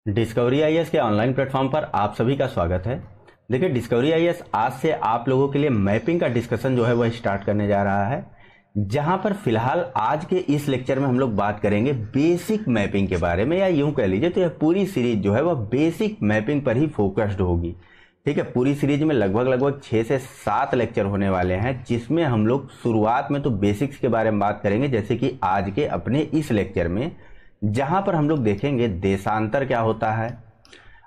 Discovery IAS के online platform पर आप सभी का स्वागत है। देखिए, डिस्कवरी आईएएस आज से आप लोगों के लिए मैपिंग का डिस्कशन जो है वह स्टार्ट करने जा रहा है, जहां पर फिलहाल आज के इस लेक्चर में हम लोग बात करेंगे बेसिक मैपिंग के बारे में, या यूं कह लीजिए तो यह पूरी सीरीज जो है वह बेसिक मैपिंग पर ही फोकस्ड होगी। ठीक है, पूरी सीरीज में लगभग 6 से 7 लेक्चर होने वाले हैं, जिसमें हम लोग शुरुआत में तो बेसिक्स के बारे में बात करेंगे, जैसे कि आज के अपने इस लेक्चर में, जहां पर हम लोग देखेंगे देशांतर क्या होता है,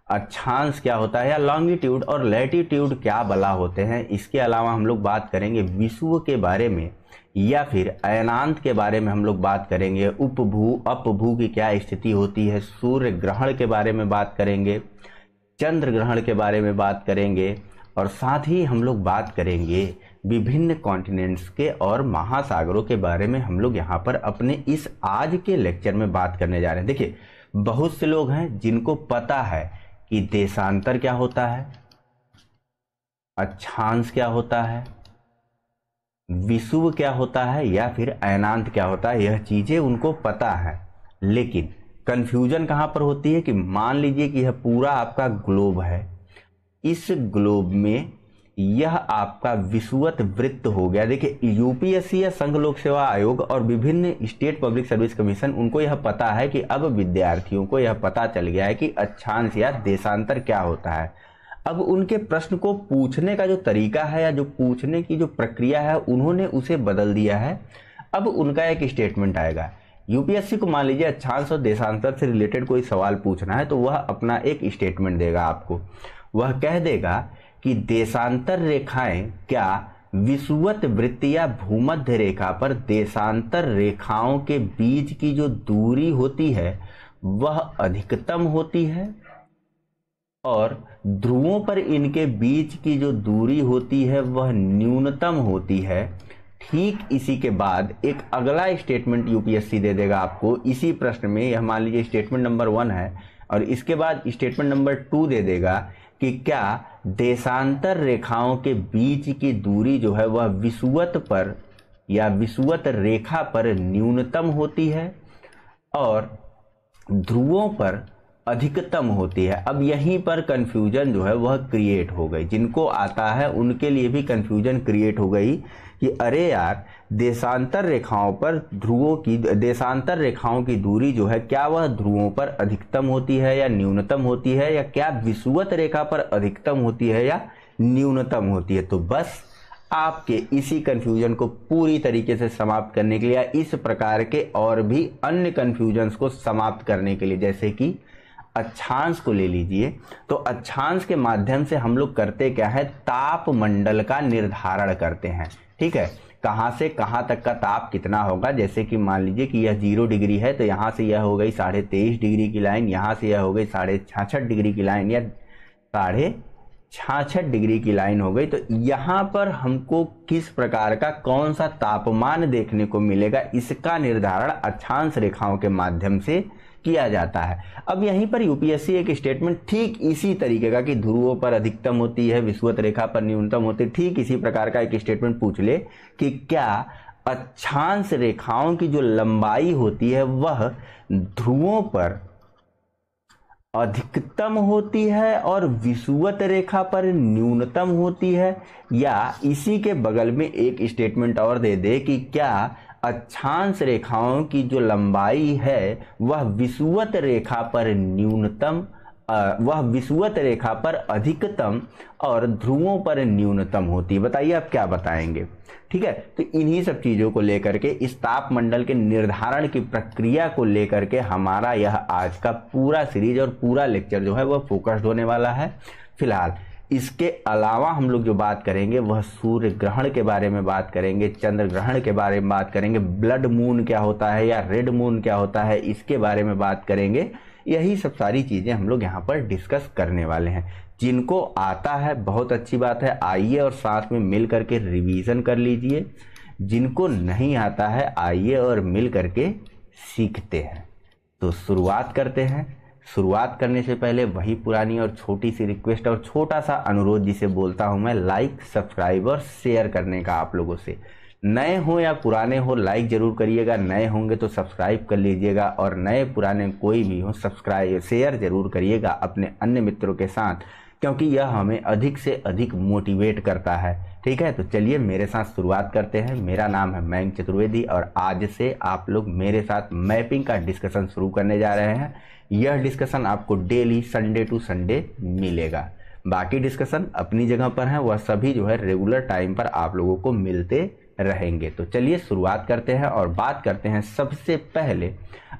अक्षांश क्या होता है, या लॉन्गिट्यूड और लैटिट्यूड क्या बला होते हैं। इसके अलावा हम लोग बात करेंगे विषुव के बारे में, या फिर अयनांत के बारे में हम लोग बात करेंगे। उपभू अपभू की क्या स्थिति होती है, सूर्य ग्रहण के बारे में बात करेंगे, चंद्र ग्रहण के बारे में बात करेंगे, और साथ ही हम लोग बात करेंगे विभिन्न कॉन्टिनेंट्स के और महासागरों के बारे में। हम लोग यहाँ पर अपने इस आज के लेक्चर में बात करने जा रहे हैं। देखिए, बहुत से लोग हैं जिनको पता है कि देशांतर क्या होता है, अक्षांश क्या होता है, विषुव क्या होता है, या फिर अयनांत क्या होता है। यह चीजें उनको पता है, लेकिन कंफ्यूजन कहां पर होती है कि मान लीजिए कि यह पूरा आपका ग्लोब है, इस ग्लोब में यह आपका विषुवत वृत्त हो गया। देखिए, यूपीएससी या संघ लोक सेवा आयोग और विभिन्न स्टेट पब्लिक सर्विस कमीशन, उनको यह पता है कि अब विद्यार्थियों को यह पता चल गया है कि अक्षांश या देशांतर क्या होता है। अब उनके प्रश्न को पूछने का जो तरीका है, या जो पूछने की जो प्रक्रिया है, उन्होंने उसे बदल दिया है। अब उनका एक स्टेटमेंट आएगा। यूपीएससी को मान लीजिए अक्षांश और देशांतर से रिलेटेड कोई सवाल पूछना है, तो वह अपना एक स्टेटमेंट देगा आपको। वह कह देगा कि देशांतर रेखाएं क्या विषुवत वृत्त या भूमध्य रेखा पर देशांतर रेखाओं के बीच की जो दूरी होती है वह अधिकतम होती है, और ध्रुवों पर इनके बीच की जो दूरी होती है वह न्यूनतम होती है। ठीक इसी के बाद एक अगला स्टेटमेंट यूपीएससी दे देगा आपको इसी प्रश्न में। यह मान लीजिए स्टेटमेंट नंबर 1 है, और इसके बाद स्टेटमेंट नंबर 2 दे देगा कि क्या देशांतर रेखाओं के बीच की दूरी जो है वह विषुवत पर या विषुवत रेखा पर न्यूनतम होती है और ध्रुवों पर अधिकतम होती है। अब यहीं पर कंफ्यूजन जो है वह क्रिएट हो गई। जिनको आता है उनके लिए भी कंफ्यूजन क्रिएट हो गई कि अरे यार, देशांतर रेखाओं पर देशांतर रेखाओं की दूरी जो है, क्या वह ध्रुवों पर अधिकतम होती है या न्यूनतम होती है, या क्या विषुवत रेखा पर अधिकतम होती है या न्यूनतम होती है। तो बस आपके इसी कंफ्यूजन को पूरी तरीके से समाप्त करने के लिए, या इस प्रकार के और भी अन्य कंफ्यूजन्स को समाप्त करने के लिए, जैसे कि अक्षांश को ले लीजिए, तो अक्षांश के माध्यम से हम लोग करते क्या है, तापमंडल का निर्धारण करते हैं। ठीक है, कहां से कहां तक का ताप कितना होगा। जैसे कि मान लीजिए कि यह 0 डिग्री है, तो यहां से यह हो गई 23.5 डिग्री की लाइन, यहां से यह हो गई 66.5 डिग्री की लाइन, या 66.5 डिग्री की लाइन हो गई। तो यहां पर हमको किस प्रकार का कौन सा तापमान देखने को मिलेगा, इसका निर्धारण अक्षांश रेखाओं के माध्यम से किया जाता है। अब यहीं पर यूपीएससी एक स्टेटमेंट ठीक इसी तरीके का कि ध्रुवों पर अधिकतम होती है, विषुवत रेखा पर न्यूनतम होती है, ठीक इसी प्रकार का एक स्टेटमेंट पूछ ले कि क्या अक्षांश रेखाओं की जो लंबाई होती है वह ध्रुवों पर अधिकतम होती है और विषुवत रेखा पर न्यूनतम होती है, या इसी के बगल में एक स्टेटमेंट और दे दे कि क्या अक्षांश रेखाओं की जो लंबाई है वह विषुवत रेखा पर अधिकतम और ध्रुवों पर न्यूनतम होती है। बताइए आप क्या बताएंगे। ठीक है, तो इन्हीं सब चीजों को लेकर के, इस तापमंडल के निर्धारण की प्रक्रिया को लेकर के हमारा यह आज का पूरा सीरीज और पूरा लेक्चर जो है वह फोकस्ड होने वाला है। फिलहाल इसके अलावा हम लोग जो बात करेंगे वह सूर्य ग्रहण के बारे में बात करेंगे, चंद्र ग्रहण के बारे में बात करेंगे, ब्लड मून क्या होता है या रेड मून क्या होता है, इसके बारे में बात करेंगे। यही सब सारी चीजें हम लोग यहाँ पर डिस्कस करने वाले हैं। जिनको आता है बहुत अच्छी बात है, आइए और साथ में मिल करके रिवीजन कर लीजिए। जिनको नहीं आता है आइए और मिल करके सीखते हैं। तो शुरुआत करते हैं। शुरुआत करने से पहले वही पुरानी और छोटी सी रिक्वेस्ट और छोटा सा अनुरोध जिसे बोलता हूं मैं, लाइक, सब्सक्राइब और शेयर करने का आप लोगों से। नए हो या पुराने हो लाइक जरूर करिएगा, नए होंगे तो सब्सक्राइब कर लीजिएगा, और नए पुराने कोई भी हो सब्सक्राइब शेयर जरूर करिएगा अपने अन्य मित्रों के साथ, क्योंकि यह हमें अधिक से अधिक मोटिवेट करता है। ठीक है, तो चलिए मेरे साथ शुरुआत करते हैं। मेरा नाम है मयंक चतुर्वेदी और आज से आप लोग मेरे साथ मैपिंग का डिस्कशन शुरू करने जा रहे हैं। यह डिस्कशन आपको डेली संडे टू संडे मिलेगा। बाकी डिस्कशन अपनी जगह पर है, वह सभी जो है रेगुलर टाइम पर आप लोगों को मिलते रहेंगे। तो चलिए शुरुआत करते हैं और बात करते हैं सबसे पहले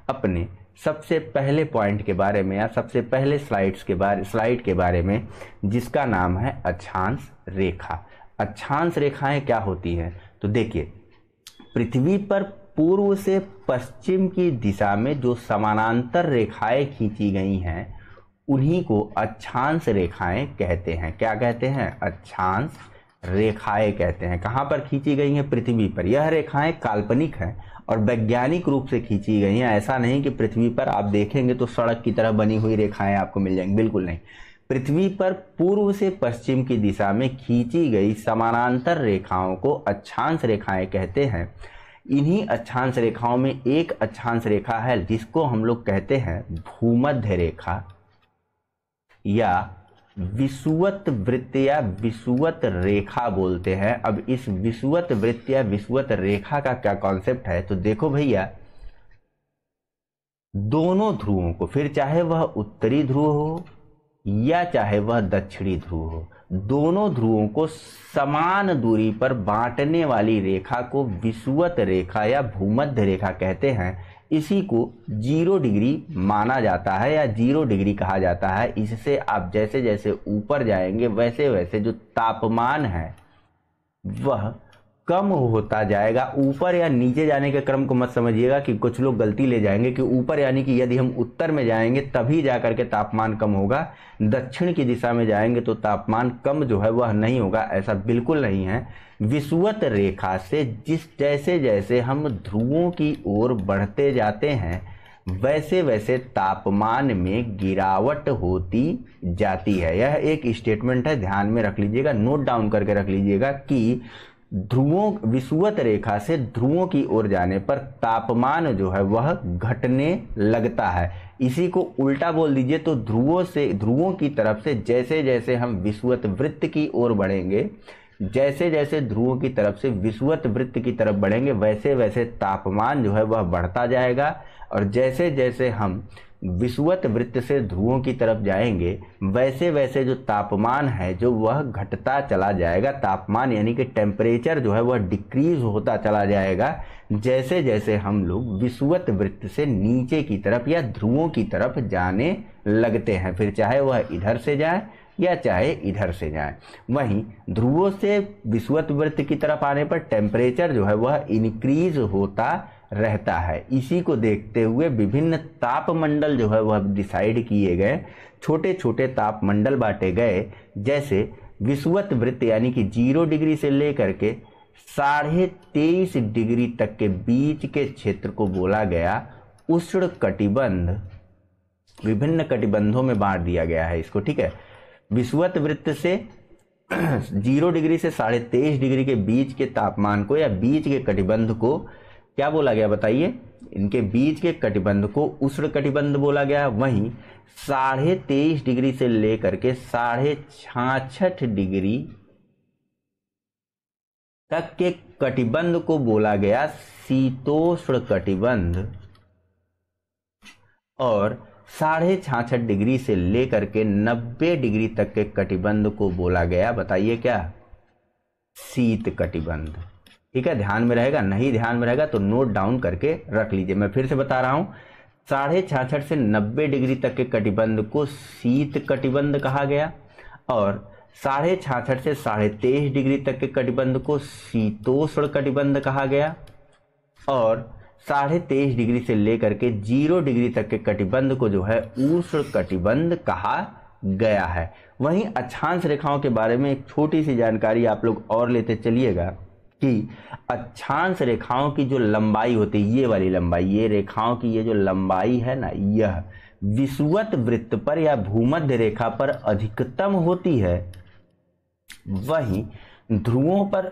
अपने सबसे पहले पॉइंट के बारे में, या सबसे पहले स्लाइड के बारे में, जिसका नाम है अक्षांश रेखा। अक्षांश रेखाएं क्या होती हैं? तो देखिए, पृथ्वी पर पूर्व से पश्चिम की दिशा में जो समानांतर रेखाएं खींची गई हैं उन्हीं को अक्षांश रेखाएं कहते हैं। क्या कहते हैं? अक्षांश रेखाएं कहते हैं। कहां पर खींची गई हैं? पृथ्वी पर। यह रेखाएं काल्पनिक हैं और वैज्ञानिक रूप से खींची गई हैं। ऐसा नहीं कि पृथ्वी पर आप देखेंगे तो सड़क की तरह बनी हुई रेखाएं आपको मिल जाएंगी, बिल्कुल नहीं। पृथ्वी पर पूर्व से पश्चिम की दिशा में खींची गई समानांतर रेखाओं को अक्षांश रेखाएं कहते हैं। इन्हीं अक्षांश रेखाओं में एक अक्षांश रेखा है जिसको हम लोग कहते हैं भूमध्य रेखा या विषुवत वृत्त या विषुवत रेखा बोलते हैं। अब इस विषुवत वृत्त या विषुवत रेखा का क्या कॉन्सेप्ट है? तो देखो भैया, दोनों ध्रुवों को, फिर चाहे वह उत्तरी ध्रुव हो या चाहे वह दक्षिणी ध्रुव हो, दोनों ध्रुवों को समान दूरी पर बांटने वाली रेखा को विषुवत रेखा या भूमध्य रेखा कहते हैं। इसी को 0 डिग्री माना जाता है या 0 डिग्री कहा जाता है। इससे आप जैसे जैसे ऊपर जाएंगे वैसे वैसे जो तापमान है वह कम होता जाएगा। ऊपर या नीचे जाने के क्रम को मत समझिएगा कि कुछ लोग गलती ले जाएंगे कि ऊपर यानी कि यदि हम उत्तर में जाएंगे तभी जाकर के तापमान कम होगा, दक्षिण की दिशा में जाएंगे तो तापमान कम जो है वह नहीं होगा। ऐसा बिल्कुल नहीं है। विषुवत रेखा से जैसे जैसे हम ध्रुवों की ओर बढ़ते जाते हैं वैसे वैसे तापमान में गिरावट होती जाती है। यह एक स्टेटमेंट है, ध्यान में रख लीजिएगा, नोट डाउन करके रख लीजिएगा कि विषुवत रेखा से ध्रुवों की ओर जाने पर तापमान जो है वह घटने लगता है। इसी को उल्टा बोल दीजिए तो ध्रुवों की तरफ से जैसे जैसे हम विषुवत वृत्त की ओर बढ़ेंगे, जैसे जैसे ध्रुवों की तरफ से विषुवत वृत्त की तरफ बढ़ेंगे वैसे वैसे तापमान जो है वह बढ़ता जाएगा, और जैसे जैसे हम विषुवत वृत्त से ध्रुवों की तरफ जाएंगे वैसे वैसे जो तापमान है जो वह घटता चला जाएगा। तापमान यानी कि टेम्परेचर जो है वह डिक्रीज होता चला जाएगा जैसे जैसे हम लोग विषुवत वृत्त से नीचे की तरफ या ध्रुवों की तरफ जाने लगते हैं, फिर चाहे वह इधर से जाए या चाहे इधर से जाए। वहीं ध्रुवों से विषुवत वृत्त की तरफ आने पर टेम्परेचर जो है वह इंक्रीज होता रहता है। इसी को देखते हुए विभिन्न तापमंडल जो है वह डिसाइड किए गए, छोटे छोटे तापमंडल बांटे गए। जैसे विषुवत वृत्त यानी कि 0 डिग्री से लेकर के 23.5 डिग्री तक के बीच के क्षेत्र को बोला गया उष्ण कटिबंध। विभिन्न कटिबंधों में बांट दिया गया है इसको, ठीक है। विषुवत वृत्त से 0 डिग्री से 23.5 डिग्री के बीच के तापमान को या बीच के कटिबंध को क्या बोला गया बताइए? इनके बीच के कटिबंध को उष्ण कटिबंध बोला गया। वहीं 23.5 डिग्री से लेकर के 66.5 डिग्री तक के कटिबंध को बोला गया शीतोष्ण कटिबंध, और 66.5 डिग्री से लेकर के 90 डिग्री तक के कटिबंध को बोला गया, बताइए क्या? शीत कटिबंध। ठीक है, ध्यान में रहेगा, नहीं ध्यान में रहेगा तो नोट डाउन करके रख लीजिए। मैं फिर से बता रहा हूं, 66.5 से 90 डिग्री तक के कटिबंध को शीत कटिबंध कहा गया, और 66.5 से 23.5 डिग्री तक के कटिबंध को शीतोष्ण कटिबंध कहा गया, और 23.5 डिग्री से लेकर के 0 डिग्री तक के कटिबंध को जो है उष्ण कटिबंध कहा गया है। वहीं अक्षांश रेखाओं के बारे में एक छोटी सी जानकारी आप लोग और लेते चलिएगा कि अक्षांश रेखाओं की जो लंबाई होती है, ये वाली लंबाई, ये रेखाओं की ये जो लंबाई है ना, यह विषुवत वृत्त पर या भूमध्य रेखा पर अधिकतम होती है। वहीं ध्रुवों पर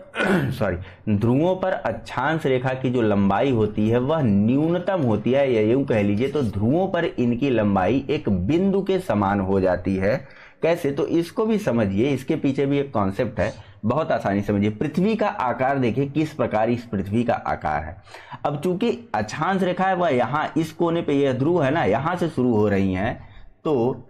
ध्रुवों पर अक्षांश रेखा की जो लंबाई होती है वह न्यूनतम होती है, या यूं कह लीजिए तो ध्रुवों पर इनकी लंबाई एक बिंदु के समान हो जाती है। कैसे, तो इसको भी समझिए, इसके पीछे भी एक कॉन्सेप्ट है, बहुत आसानी समझिए। पृथ्वी का आकार देखिए किस प्रकार इस पृथ्वी का आकार है। अब चूंकि अक्षांश रेखा है वह यहाँ इस कोने पे, यह ध्रुव है ना, यहां से शुरू हो रही है, तो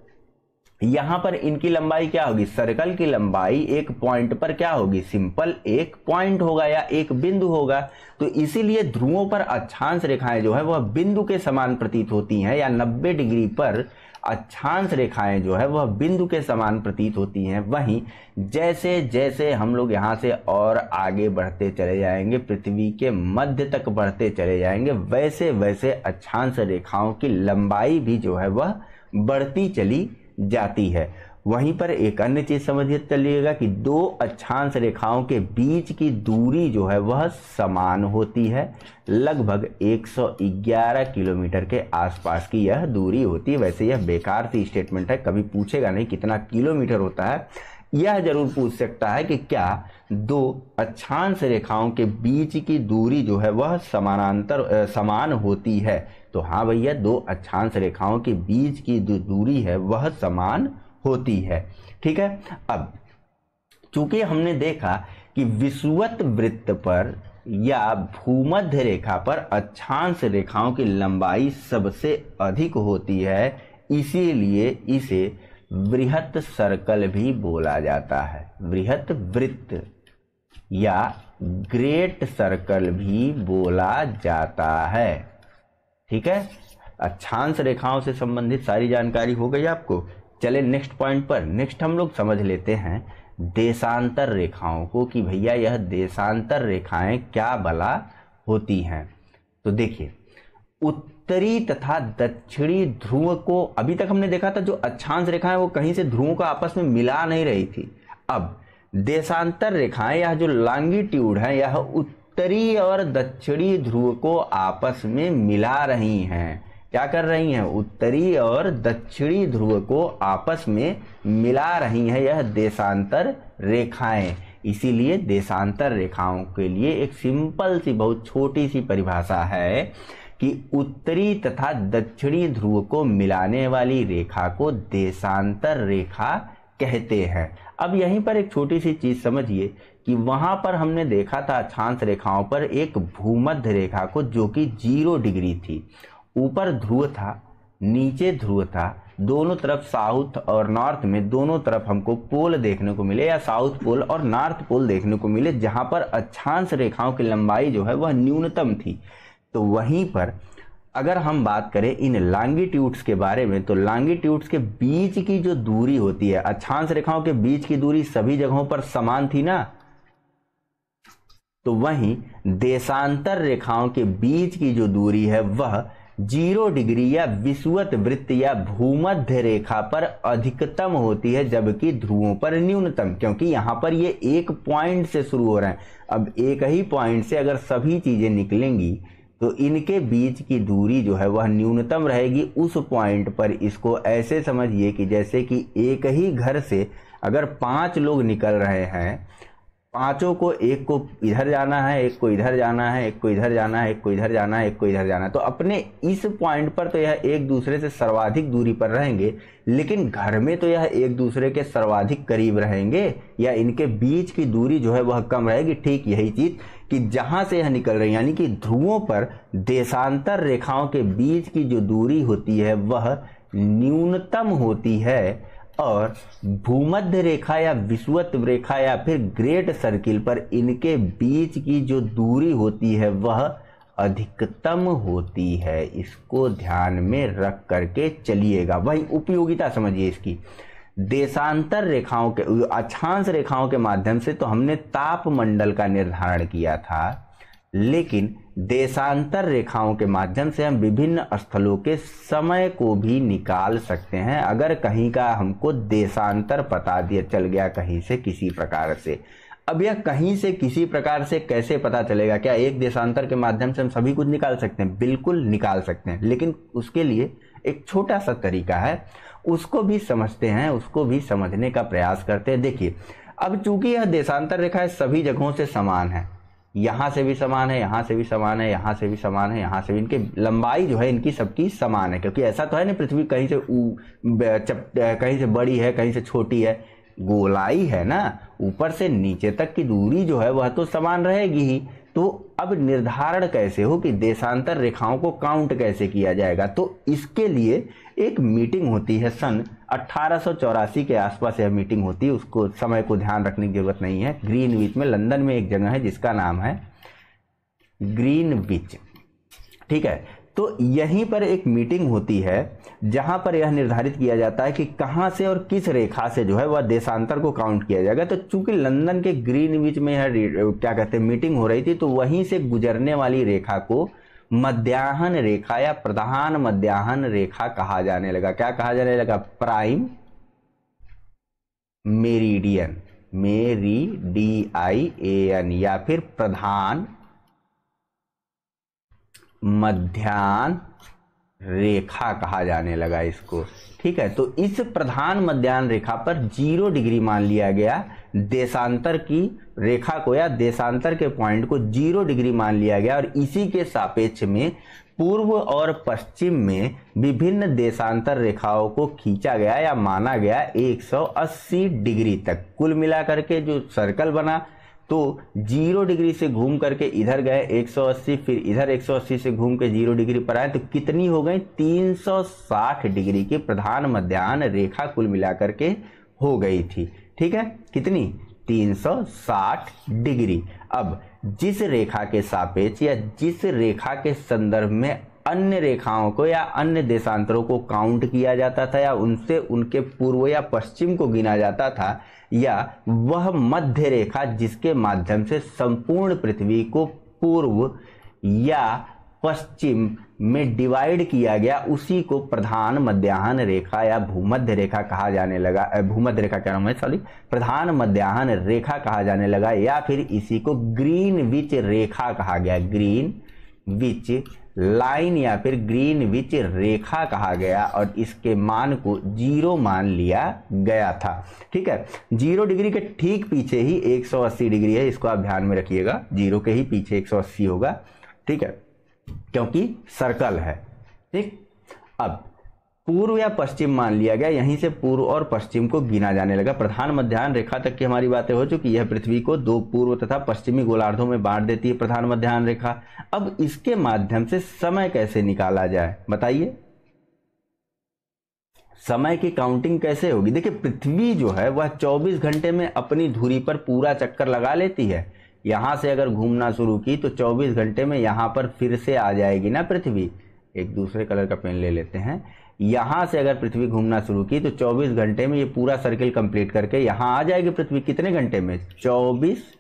यहां पर इनकी लंबाई क्या होगी, सर्कल की लंबाई एक पॉइंट पर क्या होगी, सिंपल एक पॉइंट होगा या एक बिंदु होगा। तो इसीलिए ध्रुवों पर अक्षांश रेखाएं जो है वह बिंदु के समान प्रतीत होती हैं, या 90 डिग्री पर अक्षांश रेखाएं जो है वह बिंदु के समान प्रतीत होती हैं। वहीं जैसे जैसे हम लोग यहाँ से और आगे बढ़ते चले जाएंगे, पृथ्वी के मध्य तक बढ़ते चले जाएंगे, वैसे वैसे अक्षांश रेखाओं की लंबाई भी जो है वह बढ़ती चली जाती है। वहीं पर एक अन्य चीज समझिए चलिएगा कि दो अक्षांश रेखाओं के बीच की दूरी जो है वह समान होती है, लगभग 111 किलोमीटर के आसपास की यह दूरी होती है। वैसे यह बेकार सी स्टेटमेंट है, कभी पूछेगा नहीं कितना किलोमीटर होता है, यह जरूर पूछ सकता है कि क्या दो अक्षांश रेखाओं के बीच की दूरी जो है वह समान होती है। तो हाँ भैया, दो अक्षांश रेखाओं के बीच की जो दूरी है वह समान होती है। ठीक है, अब चूंकि हमने देखा कि विषुवत वृत्त पर या भूमध्य रेखा पर अक्षांश रेखाओं की लंबाई सबसे अधिक होती है, इसीलिए इसे वृहत सर्कल भी बोला जाता है। वृहत वृत्त या ग्रेट सर्कल भी बोला जाता है। ठीक है, अक्षांश रेखाओं से संबंधित सारी जानकारी हो गई आपको। चले नेक्स्ट पॉइंट पर। नेक्स्ट हम लोग समझ लेते हैं देशांतर रेखाओं को, कि भैया यह देशांतर रेखाएं क्या भला होती हैं। तो देखिए, उत्तरी तथा दक्षिणी ध्रुव को अभी तक हमने देखा था, जो अक्षांश रेखाएं वो कहीं से ध्रुवों को आपस में मिला नहीं रही थी। अब देशांतर रेखाएं, यह जो लॉन्गिट्यूड है, यह उत्तरी और दक्षिणी ध्रुव को आपस में मिला रही हैं। क्या कर रही हैं, उत्तरी और दक्षिणी ध्रुव को आपस में मिला रही हैं यह देशांतर रेखाएं। इसीलिए देशांतर रेखाओं के लिए एक सिंपल सी बहुत छोटी सी परिभाषा है कि उत्तरी तथा दक्षिणी ध्रुव को मिलाने वाली रेखा को देशांतर रेखा कहते हैं। अब यहीं पर एक छोटी सी चीज समझिए कि वहां पर हमने देखा था अक्षांश रेखाओं पर एक भूमध्य रेखा को, जो कि 0 डिग्री थी। ऊपर ध्रुव था, नीचे ध्रुव था, दोनों तरफ साउथ और नॉर्थ में दोनों तरफ हमको पोल देखने को मिले, या साउथ पोल और नॉर्थ पोल देखने को मिले, जहां पर अक्षांश रेखाओं की लंबाई जो है वह न्यूनतम थी। तो वहीं पर अगर हम बात करें इन लॉन्गिट्यूड्स के बारे में, तो लॉन्गिट्यूड्स के बीच की जो दूरी होती है, अक्षांश रेखाओं के बीच की दूरी सभी जगहों पर समान थी ना, तो वहीं देशांतर रेखाओं के बीच की जो दूरी है वह 0 डिग्री या विषुवत वृत्त या भूमध्य रेखा पर अधिकतम होती है, जबकि ध्रुवों पर न्यूनतम, क्योंकि यहां पर ये एक पॉइंट से शुरू हो रहे हैं। अब एक ही पॉइंट से अगर सभी चीजें निकलेंगी तो इनके बीच की दूरी जो है वह न्यूनतम रहेगी। उस पॉइंट पर इसको ऐसे समझिए कि जैसे कि एक ही घर से अगर 5 लोग निकल रहे हैं, पांचों को, एक को इधर जाना है, एक को इधर जाना है, एक को इधर जाना है, एक को इधर जाना है, एक को इधर जाना है, तो अपने इस पॉइंट पर तो यह एक दूसरे से सर्वाधिक दूरी पर रहेंगे, लेकिन घर में तो यह एक दूसरे के सर्वाधिक करीब रहेंगे, या इनके बीच की दूरी जो है वह कम रहेगी। ठीक यही चीज कि जहां से यह निकल रही, यानी कि ध्रुवों पर देशांतर रेखाओं के बीच की जो दूरी होती है वह न्यूनतम होती है, और भूमध्य रेखा या विषुवत रेखा या फिर ग्रेट सर्किल पर इनके बीच की जो दूरी होती है वह अधिकतम होती है। इसको ध्यान में रख करके चलिएगा। वही उपयोगिता समझिए इसकी। देशांतर रेखाओं के, अक्षांश रेखाओं के माध्यम से तो हमने तापमंडल का निर्धारण किया था, लेकिन देशांतर रेखाओं के माध्यम से हम विभिन्न स्थलों के समय को भी निकाल सकते हैं, अगर कहीं का हमको देशांतर पता दिया चल गया कहीं से किसी प्रकार से। अब यह कहीं से किसी प्रकार से कैसे पता चलेगा? क्या एक देशांतर के माध्यम से हम सभी कुछ निकाल सकते हैं? बिल्कुल निकाल सकते हैं, लेकिन उसके लिए एक छोटा सा तरीका है, उसको भी समझते हैं, उसको भी समझने का प्रयास करते हैं। देखिए, अब चूंकि यह देशांतर रेखा सभी जगहों से समान है, यहां से भी समान है, यहां से भी समान है, यहां से भी समान है, यहां से भी, इनकी लंबाई जो है इनकी सबकी समान है, क्योंकि ऐसा तो है नहीं पृथ्वी कहीं से बड़ी है कहीं से छोटी है, गोलाई है ना, ऊपर से नीचे तक की दूरी जो है वह तो समान रहेगी ही। तो अब निर्धारण कैसे हो कि देशांतर रेखाओं को काउंट कैसे किया जाएगा, तो इसके लिए एक मीटिंग होती है, सन 1884 के आसपास यह मीटिंग होती है, उसको समय को ध्यान रखने की जरूरत नहीं है। ग्रीनविच में, लंदन में एक जगह है जिसका नाम है ग्रीनविच, ठीक है। तो यहीं पर एक मीटिंग होती है जहां पर यह निर्धारित किया जाता है कि कहां से और किस रेखा से जो है वह देशांतर को काउंट किया जाएगा। तो चूंकि लंदन के ग्रीनविच में यह क्या कहते हैं मीटिंग हो रही थी, तो वहीं से गुजरने वाली रेखा को मध्याह्न रेखा या प्रधान मध्याह्न रेखा कहा जाने लगा। क्या कहा जाने लगा? प्राइम मेरिडियन, मेरिडियन, या फिर प्रधान मध्याह्न रेखा कहा जाने लगा इसको, ठीक है। तो इस प्रधान मध्याह्न रेखा पर 0 डिग्री मान लिया गया, देशांतर की रेखा को या देशांतर के पॉइंट को 0 डिग्री मान लिया गया, और इसी के सापेक्ष में पूर्व और पश्चिम में विभिन्न देशांतर रेखाओं को खींचा गया या माना गया 180 डिग्री तक। कुल मिलाकर के जो सर्कल बना, तो 0 डिग्री से घूम करके इधर गए 180, फिर इधर 180 से घूम के 0 डिग्री पर आए, तो कितनी हो गई? 360 डिग्री की प्रधान मध्याह्न रेखा कुल मिलाकर के हो गई थी, ठीक है। कितनी? 360 डिग्री। अब जिस रेखा के सापेक्ष या जिस रेखा के संदर्भ में अन्य रेखाओं को या अन्य देशांतरों को काउंट किया जाता था या उनसे उनके पूर्व या पश्चिम को गिना जाता था, या वह मध्य रेखा जिसके माध्यम से संपूर्ण पृथ्वी को पूर्व या पश्चिम में डिवाइड किया गया, उसी को प्रधान मध्याह्न रेखा या भूमध्य रेखा कहा जाने लगा। भूमध्य रेखा क्या नाम है? सॉरी, प्रधान मध्याह्न रेखा कहा जाने लगा, या फिर इसी को ग्रीनविच रेखा कहा गया, ग्रीनविच लाइन या फिर ग्रीनविच रेखा कहा गया, और इसके मान को 0 मान लिया गया था, ठीक है। 0 डिग्री के ठीक पीछे ही 180 डिग्री है, इसको आप ध्यान में रखिएगा, 0 के ही पीछे 180 होगा, ठीक है, क्योंकि सर्कल है, ठीक। अब पूर्व या पश्चिम मान लिया गया, यहीं से पूर्व और पश्चिम को गिना जाने लगा। प्रधान मध्याह्न रेखा तक की हमारी बातें हो चुकी। यह पृथ्वी को 2 पूर्व तथा पश्चिमी गोलार्धों में बांट देती है, प्रधान मध्याह्न रेखा। अब इसके माध्यम से समय कैसे निकाला जाए, बताइए। समय की काउंटिंग कैसे होगी? देखिए, पृथ्वी जो है वह 24 घंटे में अपनी धुरी पर पूरा चक्कर लगा लेती है। यहां से अगर घूमना शुरू की तो 24 घंटे में यहां पर फिर से आ जाएगी ना पृथ्वी। एक दूसरे कलर का पेन ले लेते हैं। यहां से अगर पृथ्वी घूमना शुरू की तो 24 घंटे में ये पूरा सर्किल कंप्लीट करके यहां आ जाएगी पृथ्वी। कितने घंटे में? 24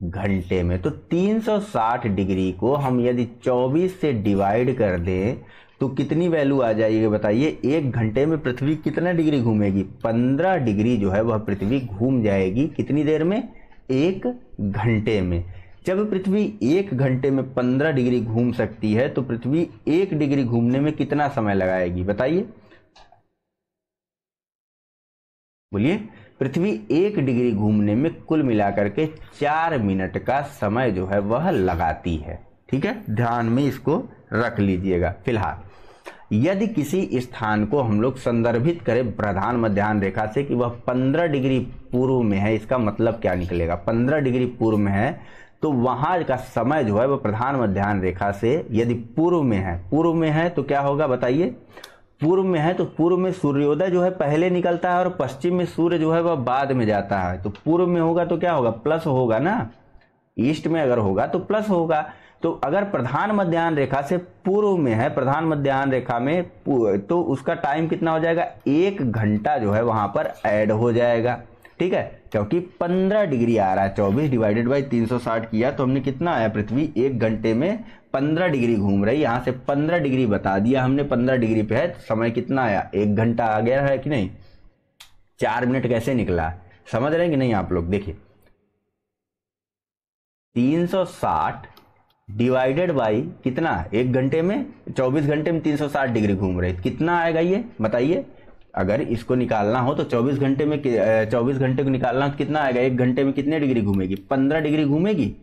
घंटे में। तो 360 डिग्री को हम यदि 24 से डिवाइड कर दें तो कितनी वैल्यू आ जाएगी बताइए? 1 घंटे में पृथ्वी कितना डिग्री घूमेगी? 15 डिग्री जो है वह पृथ्वी घूम जाएगी। कितनी देर में? 1 घंटे में। जब पृथ्वी 1 घंटे में 15 डिग्री घूम सकती है तो पृथ्वी 1 डिग्री घूमने में कितना समय लगाएगी बताइए? बोलिए। पृथ्वी 1 डिग्री घूमने में कुल मिलाकर के 4 मिनट का समय जो है वह लगाती है। ठीक है, ध्यान में इसको रख लीजिएगा। फिलहाल यदि किसी स्थान को हम लोग संदर्भित करें प्रधान मध्याह्न रेखा से कि वह 15 डिग्री पूर्व में है, इसका मतलब क्या निकलेगा? 15 डिग्री पूर्व में है तो वहां का समय जो है वह प्रधान मध्याह्न रेखा से यदि पूर्व में है तो क्या होगा बताइए? पूर्व में है तो पूर्व में सूर्योदय जो है पहले निकलता है और पश्चिम में सूर्य जो है वह बाद में जाता है। तो पूर्व में होगा तो क्या होगा? प्लस होगा ना। ईस्ट में अगर होगा तो प्लस होगा। तो अगर प्रधान मध्याह्न रेखा से पूर्व में है, प्रधान मध्याह्न रेखा में, तो उसका टाइम कितना हो जाएगा? 1 घंटा जो है वहां पर ऐड हो जाएगा। ठीक है, क्योंकि 15 डिग्री आ रहा है। 24 डिवाइडेड बाई 360 किया तो हमने कितना आया? पृथ्वी 1 घंटे में 15 डिग्री घूम रही। यहां से 15 डिग्री बता दिया हमने, 15 डिग्री पे है, समय कितना आया? 1 घंटा आ गया है कि नहीं? 4 मिनट कैसे निकला? समझ रहे हैं कि नहीं आप लोग? देखिए 360 डिवाइडेड बाई कितना? 1 घंटे में, 24 घंटे में 360 डिग्री घूम रहे, कितना आएगा ये बताइए? अगर इसको निकालना हो तो 24 घंटे में 24 घंटे को निकालना हो तो कितना आएगा, 1 घंटे में कितने डिग्री घूमेगी, 15 डिग्री घूमेगी।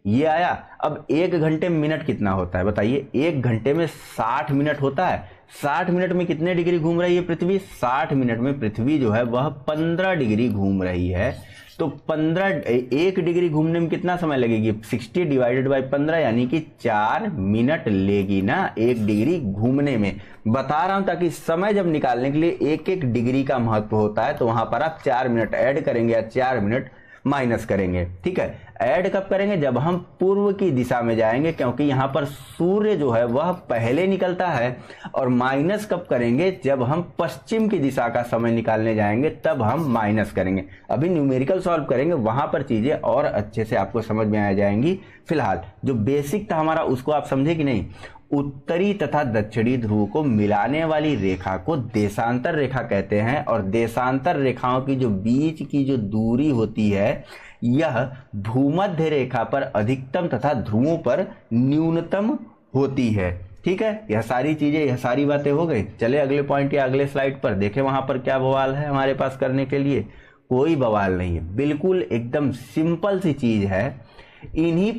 ये आया। अब 1 घंटे में मिनट कितना होता है बताइए, 1 घंटे में 60 मिनट होता है। 60 मिनट में कितने डिग्री घूम रही है पृथ्वी, 60 मिनट में पृथ्वी जो है वह 15 डिग्री घूम रही है। तो 1 डिग्री घूमने में कितना समय लगेगी, 60 डिवाइडेड बाई 15 यानी कि 4 मिनट लेगी ना 1 डिग्री घूमने में। बता रहा हूं ताकि समय जब निकालने के लिए 1 डिग्री का महत्व होता है तो वहां पर आप 4 मिनट ऐड करेंगे या 4 मिनट माइनस करेंगे। ठीक है, ऐड कब करेंगे, जब हम पूर्व की दिशा में जाएंगे, क्योंकि यहां पर सूर्य जो है वह पहले निकलता है। और माइनस कब करेंगे, जब हम पश्चिम की दिशा का समय निकालने जाएंगे तब हम माइनस करेंगे। अभी न्यूमेरिकल सॉल्व करेंगे, वहां पर चीजें और अच्छे से आपको समझ में आ जाएंगी। फिलहाल जो बेसिक था हमारा उसको आप समझे कि नहीं। उत्तरी तथा दक्षिणी ध्रुव को मिलाने वाली रेखा को देशांतर रेखा कहते हैं, और देशांतर रेखाओं की जो बीच की जो दूरी होती है यह भूमध्य रेखा पर अधिकतम तथा ध्रुवों पर न्यूनतम होती है। ठीक है, यह सारी चीजें, यह सारी बातें हो गई। चले अगले पॉइंट या अगले स्लाइड पर देखें, वहां पर क्या बवाल है हमारे पास करने के लिए। कोई बवाल नहीं है, बिल्कुल एकदम सिंपल सी चीज है। इन्हीं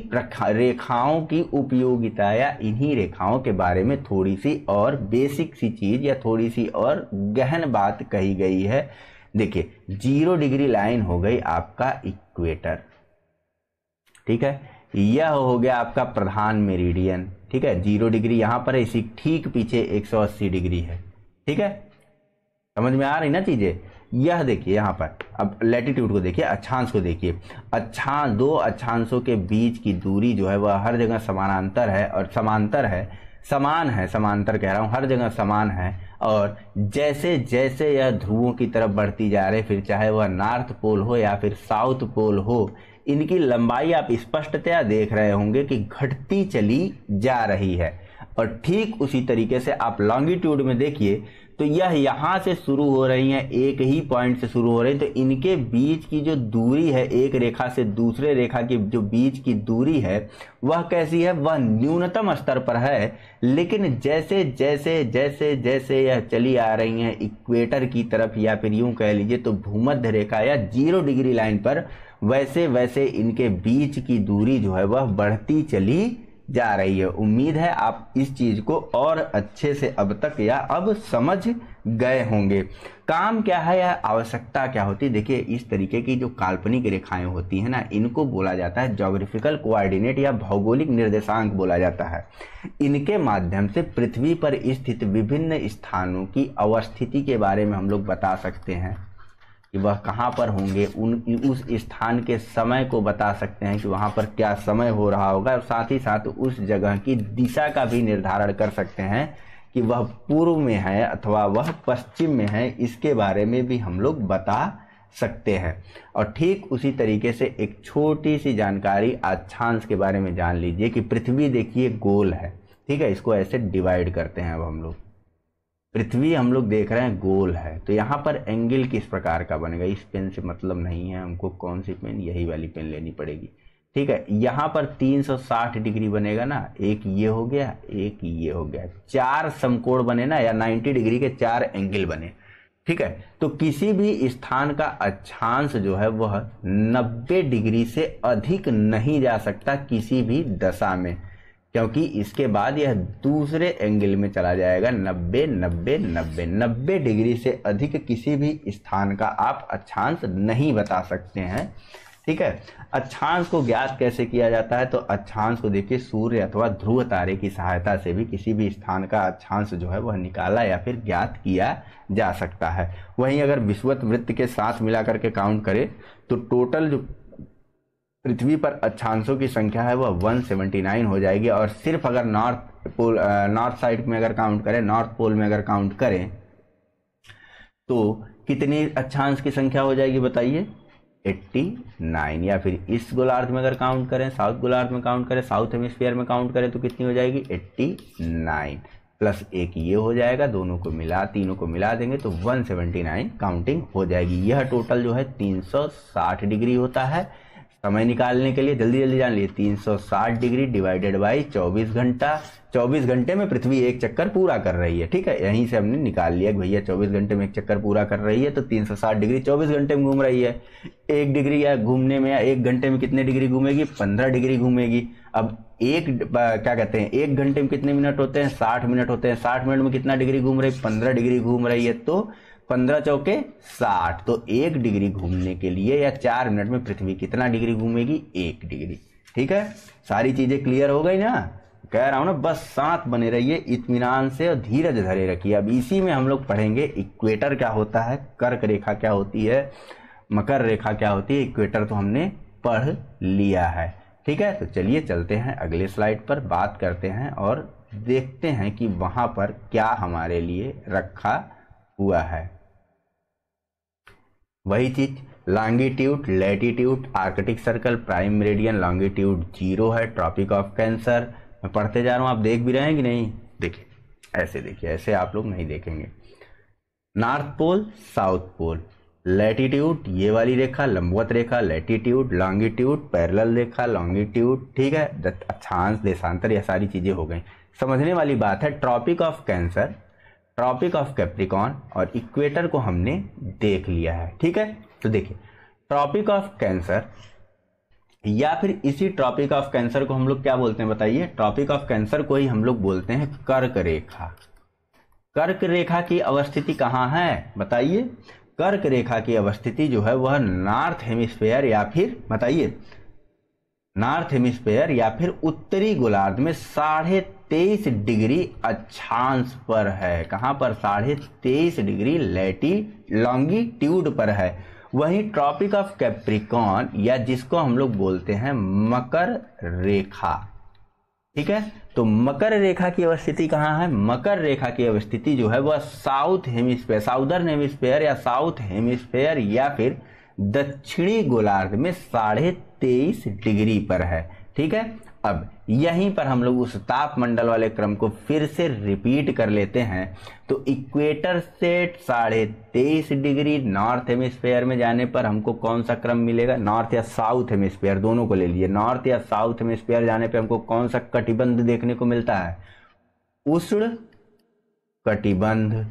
रेखाओं की उपयोगिता या इन्हीं रेखाओं के बारे में थोड़ी सी और बेसिक सी चीज या थोड़ी सी और गहन बात कही गई है। देखिए 0 डिग्री लाइन हो गई आपका इक्वेटर। ठीक है, यह हो गया आपका प्रधान मेरिडियन। ठीक है, 0 डिग्री यहां पर है, इसी ठीक पीछे 180 डिग्री है। ठीक है, समझ में आ रही ना चीजें। यह देखिए यहाँ पर, अब लैटिट्यूड को देखिए, अक्षांश को देखिए। अक्षांश, 2 अक्षांशों के बीच की दूरी जो है वह हर जगह समानांतर है और समांतर है, समान है, समांतर कह रहा हूं, हर जगह समान है। और जैसे जैसे यह ध्रुवों की तरफ बढ़ती जा रही, फिर चाहे वह नॉर्थ पोल हो या फिर साउथ पोल हो, इनकी लंबाई आप स्पष्टतया देख रहे होंगे कि घटती चली जा रही है। और ठीक उसी तरीके से आप लॉन्गिट्यूड में देखिए तो यह यहां से शुरू हो रही है, एक ही पॉइंट से शुरू हो रही है, तो इनके बीच की जो दूरी है, एक रेखा से दूसरे रेखा की जो बीच की दूरी है वह कैसी है, वह न्यूनतम स्तर पर है। लेकिन जैसे जैसे जैसे जैसे यह चली आ रही है इक्वेटर की तरफ, या फिर यूं कह लीजिए तो भूमध्य रेखा या 0 डिग्री लाइन पर, वैसे वैसे इनके बीच की दूरी जो है वह बढ़ती चली जा रही है। उम्मीद है आप इस चीज को और अच्छे से अब तक या अब समझ गए होंगे। काम क्या है या आवश्यकता क्या होती है। देखिए इस तरीके की जो काल्पनिक रेखाएं होती है ना, इनको बोला जाता है ज्योग्राफिकल कोऑर्डिनेट या भौगोलिक निर्देशांक बोला जाता है। इनके माध्यम से पृथ्वी पर स्थित विभिन्न स्थानों की अवस्थिति के बारे में हम लोग बता सकते हैं कि वह कहाँ पर होंगे, उस स्थान के समय को बता सकते हैं कि वहाँ पर क्या समय हो रहा होगा, और साथ ही साथ उस जगह की दिशा का भी निर्धारण कर सकते हैं कि वह पूर्व में है अथवा वह पश्चिम में है। इसके बारे में भी हम लोग बता सकते हैं। और ठीक उसी तरीके से एक छोटी सी जानकारी अक्षांश के बारे में जान लीजिए कि पृथ्वी देखिए गोल है। ठीक है, इसको ऐसे डिवाइड करते हैं। अब हम लोग पृथ्वी हम लोग देख रहे हैं गोल है, तो यहाँ पर एंगल किस प्रकार का बनेगा, इस पेन से मतलब नहीं है हमको, कौन सी पेन, यही वाली पेन लेनी पड़ेगी। ठीक है, यहाँ पर 360 डिग्री बनेगा ना, एक ये हो गया, एक ये हो गया, 4 समकोण बने ना, या 90 डिग्री के 4 एंगल बने। ठीक है, तो किसी भी स्थान का अक्षांश जो है वह 90 डिग्री से अधिक नहीं जा सकता किसी भी दशा में, क्योंकि इसके बाद यह दूसरे एंगल में चला जाएगा। 90 डिग्री से अधिक किसी भी स्थान का आप अक्षांश नहीं बता सकते हैं। ठीक है, अक्षांश को ज्ञात कैसे किया जाता है, तो अक्षांश को देखिए सूर्य अथवा ध्रुव तारे की सहायता से भी किसी भी स्थान का अक्षांश जो है वह निकाला या फिर ज्ञात किया जा सकता है। वहीं अगर विषुवत वृत्त के साथ मिलाकर के काउंट करें तो टोटल जो पृथ्वी पर अक्षांशों की संख्या है वह 179 हो जाएगी। और सिर्फ अगर नॉर्थ साइड में अगर काउंट करें, नॉर्थ पोल में अगर काउंट करें तो कितनी अक्षांश की संख्या हो जाएगी बताइए, 89। या फिर इस गोलार्ध में अगर काउंट करें, साउथ गोलार्ध में काउंट करें, साउथ हेमिस्फीयर में काउंट करें तो कितनी हो जाएगी, 89 प्लस एक ये हो जाएगा, दोनों को मिला, तीनों को मिला देंगे तो 179 काउंटिंग हो जाएगी। यह टोटल जो है 360 डिग्री होता है। समय निकालने के लिए जल्दी जल्दी जान लिए 360 डिग्री डिवाइडेड बाई 24 घंटा। 24 घंटे में पृथ्वी एक चक्कर पूरा कर रही है, ठीक है। यहीं से हमने निकाल लिया कि भैया 24 घंटे में एक चक्कर पूरा कर रही है, तो 360 डिग्री 24 घंटे में घूम रही है। 1 डिग्री या घूमने में या 1 घंटे में कितने डिग्री घूमेगी? 15 डिग्री घूमेगी। अब क्या कहते हैं 1 घंटे में कितने मिनट होते हैं? 60 मिनट होते हैं। 60 मिनट में कितना डिग्री घूम रही है? 15 डिग्री घूम रही है। तो 15 चौके 60, तो 1 डिग्री घूमने के लिए या 4 मिनट में पृथ्वी कितना डिग्री घूमेगी? 1 डिग्री। ठीक है, सारी चीजें क्लियर हो गई ना? कह रहा हूं ना, बस साथ बने रहिए, इत्मीनान से और धीरज धरे रखिए। अब इसी में हम लोग पढ़ेंगे इक्वेटर क्या होता है, कर्क रेखा क्या होती है, मकर रेखा क्या होती है। इक्वेटर तो हमने पढ़ लिया है, ठीक है। तो चलिए चलते हैं अगले स्लाइड पर, बात करते हैं और देखते हैं कि वहां पर क्या हमारे लिए रखा हुआ है। वही चीज, longitude, latitude, Arctic circle, prime meridian, longitude 0 है, ट्रॉपिक ऑफ कैंसर। मैं पढ़ते जा रहा हूं, आप देख भी रहे हैं कि नहीं? देखिए ऐसे, देखिए ऐसे आप लोग नहीं देखेंगे। North pole, south pole, latitude ये वाली रेखा लंबवत रेखा, लैटिट्यूड, लॉन्गिट्यूड पैरेलल रेखा, लॉन्गिट्यूड, ठीक है। अक्षांश, देशांतर, ये सारी चीजें हो गई। समझने वाली बात है, tropic of cancer, tropic of capricorn और इक्वेटर को हमने देख लिया है, ठीक है। तो देखिए, ट्रॉपिक ऑफ कैंसर या फिर इसी ट्रॉपिक ऑफ कैंसर को हम लोग क्या बोलते हैं बताइए? ट्रॉपिक ऑफ कैंसर को ही हम लोग बोलते हैं कर्क रेखा। कर्क रेखा की अवस्थिति कहां है बताइए? कर्क रेखा की अवस्थिति जो है वह नॉर्थ हेमिस्फेयर या फिर बताइए, नॉर्थ हेमिस्फेयर या फिर उत्तरी गोलार्ध में 23.5 डिग्री अक्षांश पर है। कहां पर? 23.5 डिग्री लॉन्गिट्यूड पर है। वहीं ट्रॉपिक ऑफ कैप्रिकॉन या जिसको हम लोग बोलते हैं मकर रेखा, ठीक है। तो मकर रेखा की अवस्थिति कहां है? मकर रेखा की अवस्थिति जो है वह साउथ हेमिस्फेयर, साउदर्न हेमिस्फेयर या साउथ हेमिस्फेयर या फिर दक्षिणी गोलार्ध में 23.5 डिग्री पर है, ठीक है। अब यहीं पर हम लोग उस तापमंडल वाले क्रम को फिर से रिपीट कर लेते हैं। तो इक्वेटर से 23.5 डिग्री नॉर्थ हेमिस्फेयर में जाने पर हमको कौन सा क्रम मिलेगा? नॉर्थ या साउथ हेमिस्फेयर, दोनों को ले लीजिए। नॉर्थ या साउथ हेमिस्फेयर जाने पर हमको कौन सा कटिबंध देखने को मिलता है? उष्ण कटिबंध,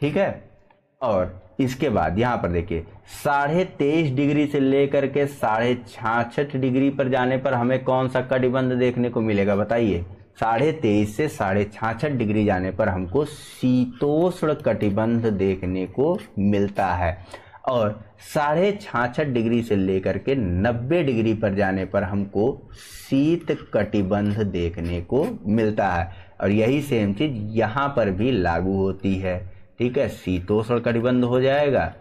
ठीक है। और इसके बाद यहां पर देखिए 23.5 डिग्री से लेकर के 66.5 डिग्री पर जाने पर हमें कौन सा कटिबंध देखने को मिलेगा बताइए? 23.5 से 66.5 डिग्री जाने पर हमको शीतोष्ण कटिबंध देखने को मिलता है। और 66.5 डिग्री से लेकर के 90 डिग्री पर जाने पर हमको शीत कटिबंध देखने को मिलता है। और यही सेम चीज यहां पर भी लागू होती है, ठीक है। शीतोष्ण कटिबंध हो जाएगा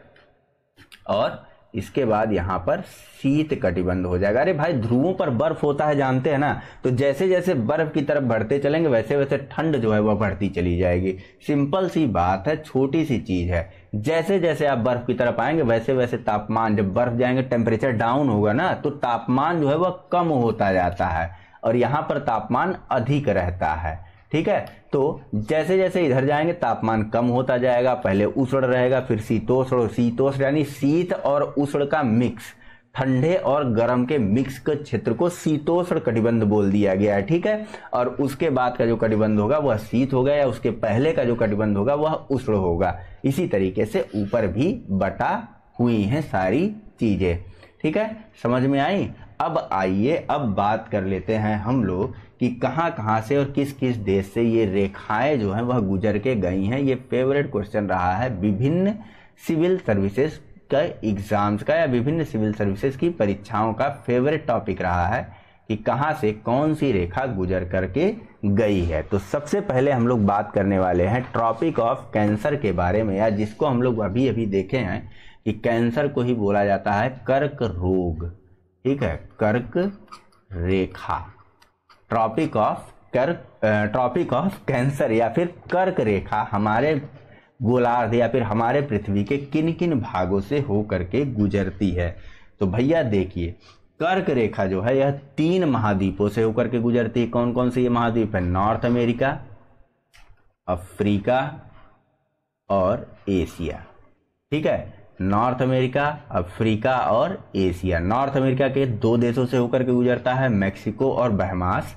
और इसके बाद यहां पर शीत कटिबंध हो जाएगा। अरे भाई, ध्रुवों पर बर्फ होता है जानते हैं ना? तो जैसे जैसे बर्फ की तरफ बढ़ते चलेंगे वैसे वैसे ठंड जो है वह बढ़ती चली जाएगी। सिंपल सी बात है, छोटी सी चीज है। जैसे जैसे आप बर्फ की तरफ आएंगे वैसे वैसे तापमान, जब बर्फ जाएंगे टेम्परेचर डाउन होगा ना, तो तापमान जो है वह कम होता जाता है और यहां पर तापमान अधिक रहता है, ठीक है। तो जैसे जैसे इधर जाएंगे तापमान कम होता जाएगा, पहले उष्ण रहेगा, फिर शीतोष्ण, शीतोष्ण यानी शीत और उष्ण का मिक्स, ठंडे और गर्म के मिक्स के क्षेत्र को शीतोष्ण कटिबंध बोल दिया गया है, ठीक है। और उसके बाद का जो कटिबंध होगा वह शीत होगा, या उसके पहले का जो कटिबंध होगा वह उष्ण होगा। इसी तरीके से ऊपर भी बटा हुई हैं सारी चीजें, ठीक है। समझ में आई? अब आइए अब बात कर लेते हैं हम लोग कि कहां कहां से और किस किस देश से ये रेखाएं जो हैं वह गुजर के गई हैं। ये फेवरेट क्वेश्चन रहा है विभिन्न सिविल सर्विसेज का एग्जाम्स का, या विभिन्न सिविल सर्विसेज की परीक्षाओं का फेवरेट टॉपिक रहा है कि कहां से कौन सी रेखा गुजर करके गई है। तो सबसे पहले हम लोग बात करने वाले हैं ट्रॉपिक ऑफ कैंसर के बारे में, या जिसको हम लोग अभी अभी देखे हैं कि कैंसर को ही बोला जाता है कर्क रोग, ठीक है, कर्क रेखा। ट्रॉपिक ऑफ कैंसर या फिर कर्क रेखा हमारे गोलार्ध या फिर हमारे पृथ्वी के किन किन भागों से होकर के गुजरती है? तो भैया देखिए, कर्क रेखा जो है यह 3 महाद्वीपों से होकर के गुजरती है। कौन कौन से ये महाद्वीप है? नॉर्थ अमेरिका, अफ्रीका और एशिया, ठीक है। नॉर्थ अमेरिका, अफ्रीका और एशिया। नॉर्थ अमेरिका के 2 देशों से होकर के गुजरता है, मैक्सिको और बहमास।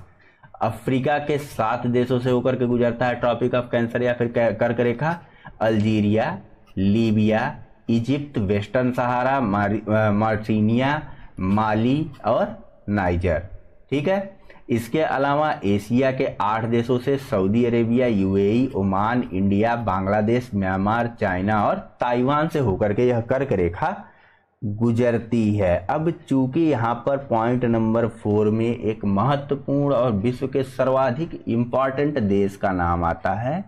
अफ्रीका के 7 देशों से होकर के गुजरता है ट्रॉपिक ऑफ कैंसर या फिर कर्क रेखा, अल्जीरिया, लीबिया, इजिप्ट, वेस्टर्न सहारा, मॉरिटानिया, माली और नाइजर। ठीक है। इसके अलावा एशिया के 8 देशों से Saudi Arabia, UAE, Oman, India, Bangladesh, Myanmar, China और ताइवान से होकर के यह कर्क रेखा गुजरती है। अब चूंकि यहाँ पर पॉइंट नंबर 4 में एक महत्वपूर्ण और विश्व के सर्वाधिक इंपॉर्टेंट देश का नाम आता है,